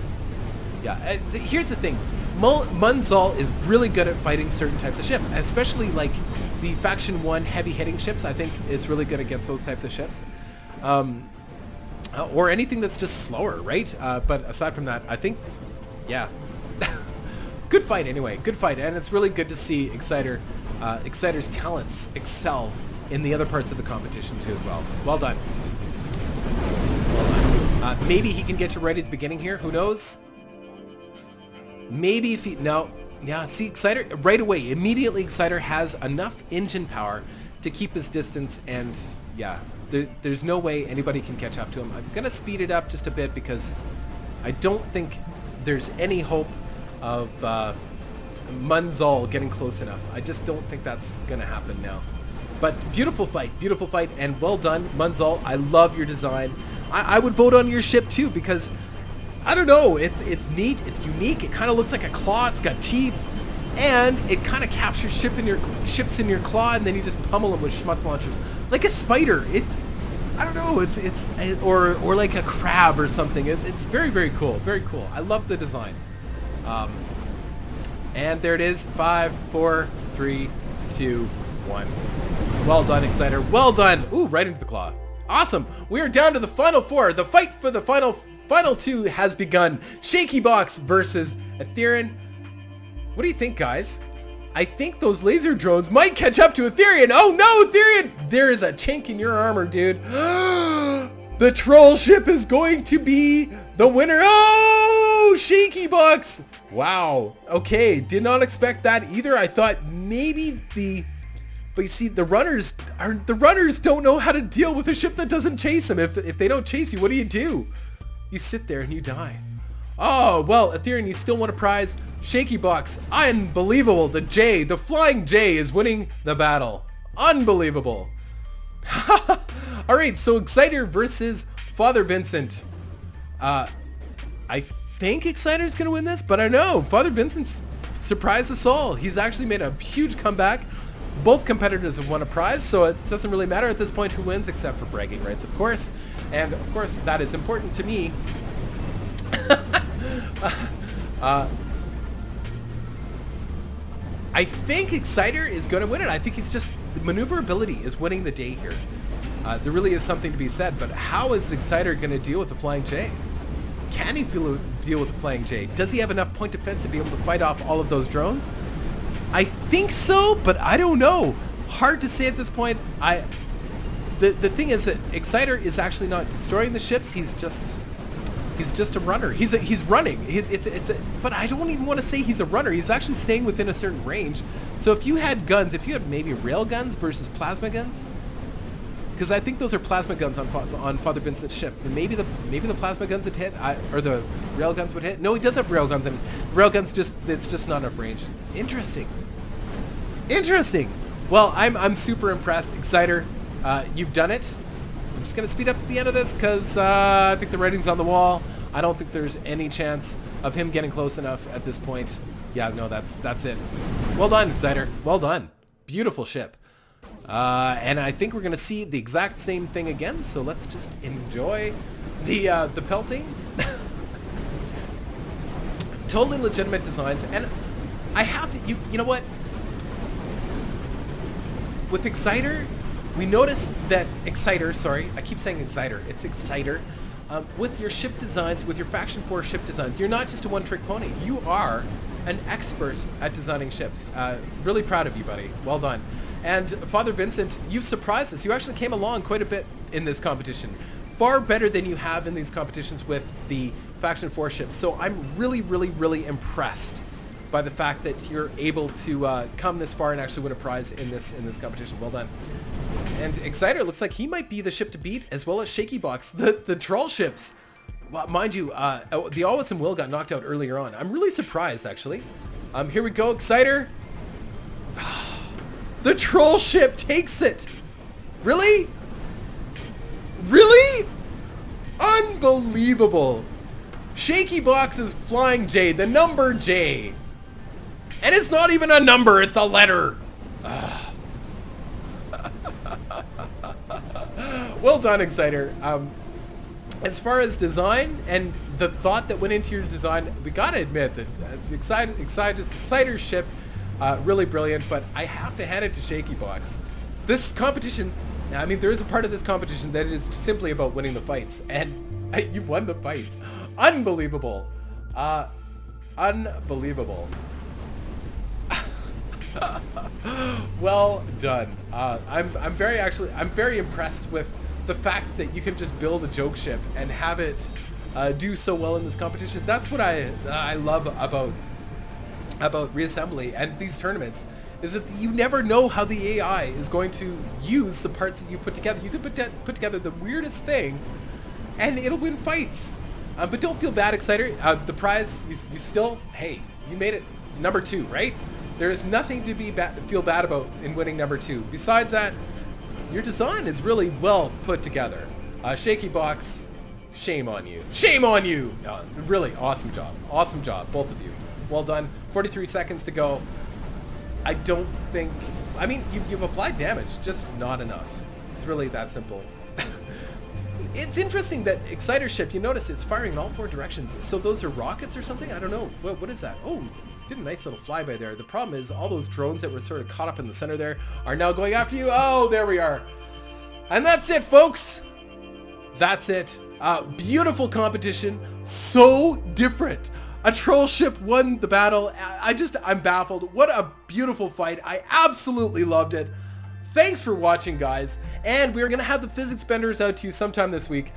Speaker 1: Yeah, here's the thing. Munzal is really good at fighting certain types of ship, especially like the Faction 1 heavy hitting ships. I think it's really good against those types of ships. Or anything that's just slower, right? But aside from that, I think, yeah. Good fight anyway, good fight. And it's really good to see Exciter's talents excel in the other parts of the competition too as well. Well done. Well done. Maybe he can get you right at the beginning here, who knows? Maybe if he, no. Yeah, see, Exciter, right away, immediately Exciter has enough engine power to keep his distance, and yeah, there's no way anybody can catch up to him. I'm going to speed it up just a bit because I don't think there's any hope of Munzal getting close enough. I just don't think that's going to happen now. But beautiful fight, and well done, Munzal. I love your design. I would vote on your ship too because, I don't know, it's neat, it's unique, it kind of looks like a claw, it's got teeth, and it kind of captures ships in your claw, and then you just pummel them with Schmutz launchers. Like a spider, I don't know, or like a crab or something. It's very, very cool, very cool. I love the design. And there it is, 5, 4, 3, 2, 1. Well done, Exciter, well done. Ooh, right into the claw. Awesome, we are down to the final 4. The fight for the final 2 has begun. Shaky Box versus Ethereum. What do you think, guys? I think those laser drones might catch up to Ethereum. Oh no, Ethereum! There is a chink in your armor, dude. The troll ship is going to be the winner. Oh, Shaky Box. Wow. Okay, did not expect that either. I thought maybe but you see, the runners don't know how to deal with a ship that doesn't chase them. If they don't chase you, what do? You sit there and you die. Oh, well, Ethereum, you still want a prize. Shaky Box, unbelievable. The Flying J is winning the battle. Unbelievable. All right, so Exciter versus Father Vincent. I think Exciter's going to win this, but I know. Father Vincent's surprised us all. He's actually made a huge comeback. Both competitors have won a prize, so it doesn't really matter at this point who wins, except for bragging rights, of course. And, of course, that is important to me. I think Exciter is going to win it. I think he's just... The maneuverability is winning the day here. There really is something to be said, but how is Exciter going to deal with the Flying J? Can he deal with the Flying J? Does he have enough point defense to be able to fight off all of those drones? I think so, but I don't know. Hard to say at this point. The thing is that Exciter is actually not destroying the ships. He's just a runner. He's running. But I don't even want to say he's a runner. He's actually staying within a certain range. So if you had guns, if you had maybe rail guns versus plasma guns, because I think those are plasma guns on Father Vincent's ship. And maybe the plasma guns would hit, or the rail guns would hit. No, he does have rail guns, and rail guns it's just not enough range. Interesting. Well, I'm super impressed. Exciter, you've done it. I'm just gonna speed up the end of this because I think the writing's on the wall. I don't think there's any chance of him getting close enough at this point. Yeah, no, that's it. Well done, Exciter. Well done. Beautiful ship. And I think we're going to see the exact same thing again, so let's just enjoy the pelting. Totally legitimate designs, and I have to, you know what? With Exciter, we noticed that Exciter, sorry, I keep saying Exciter, it's Exciter. With your ship designs, with your Faction 4 ship designs, you're not just a one-trick pony. You are an expert at designing ships. Really proud of you, buddy. Well done. And Father Vincent, you've surprised us. You actually came along quite a bit in this competition. Far better than you have in these competitions with the Faction 4 ships. So I'm really, really, really impressed by the fact that you're able to come this far and actually win a prize in this competition. Well done. And Exciter looks like he might be the ship to beat, as well as Shaky Box, the troll ships. Well, mind you, the Always and Will got knocked out earlier on. I'm really surprised, actually. Here we go, Exciter. The troll ship takes it. Really? Really? Unbelievable. Shaky Box's Flying J, the number J. And it's not even a number, it's a letter. Well done, Exciter. As far as design and the thought that went into your design, we gotta admit that Exciter's ship, really brilliant, but I have to hand it to Shaky Box. This competition, I mean, there is a part of this competition that is simply about winning the fights, and you've won the fights. Unbelievable. Unbelievable. Well done. I'm very impressed with the fact that you can just build a joke ship and have it do so well in this competition. That's what I love about Reassembly and these tournaments, is that you never know how the AI is going to use the parts that you put together. You could put together the weirdest thing and it'll win fights. But don't feel bad, Exciter. The prize, you still, hey, you made it number 2, right? There is nothing to feel bad about in winning number 2. Besides that, your design is really well put together. Shaky Box, shame on you. Shame on you! No, really, awesome job. Awesome job, both of you. Well done. 43 seconds to go. I don't think... I mean, you've applied damage, just not enough. It's really that simple. It's interesting that Exciter ship, you notice it's firing in all 4 directions. So those are rockets or something? I don't know. What is that? Oh, did a nice little flyby there. The problem is all those drones that were sort of caught up in the center there are now going after you. Oh, there we are. And that's it, folks. That's it. Beautiful competition. So different. A troll ship won the battle. I'm baffled. What a beautiful fight. I absolutely loved it. Thanks for watching, guys. And we're going to have the physics benders out to you sometime this week.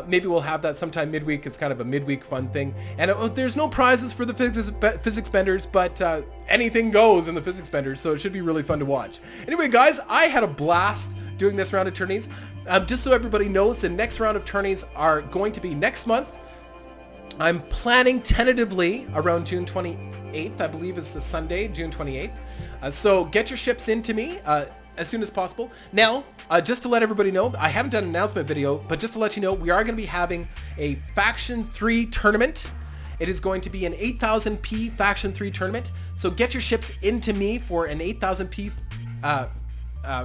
Speaker 1: Maybe we'll have that sometime midweek. It's kind of a midweek fun thing. And there's no prizes for the physics benders, but anything goes in the physics benders, so it should be really fun to watch. Anyway, guys, I had a blast doing this round of tourneys. Just so everybody knows, the next round of tourneys are going to be next month. I'm planning tentatively around June 28th. I believe it's the Sunday, June 28th. So get your ships into me as soon as possible. Now, just to let everybody know, I haven't done an announcement video, but just to let you know, we are going to be having a Faction 3 tournament. It is going to be an 8000p Faction 3 tournament. So get your ships into me for an 8000p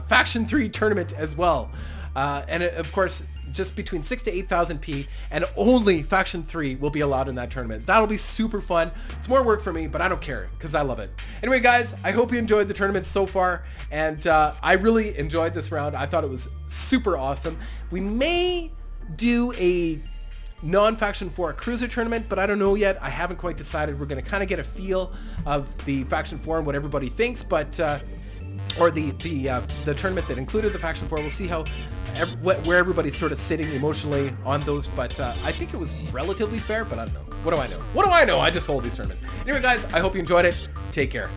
Speaker 1: Faction 3 tournament as well. And of course, just between 6 to 8,000p, and only Faction 3 will be allowed in that tournament. That'll be super fun. It's more work for me, but I don't care, because I love it. Anyway, guys, I hope you enjoyed the tournament so far, and I really enjoyed this round. I thought it was super awesome. We may do a non-Faction 4 cruiser tournament, but I don't know yet. I haven't quite decided. We're going to kind of get a feel of the Faction 4 and what everybody thinks, but... or the tournament that included the Faction 4. We'll see how where everybody's sort of sitting emotionally on those, but I think it was relatively fair, but I don't know. What do I know? What do I know? I just hold these tournaments. Anyway, guys, I hope you enjoyed it. Take care.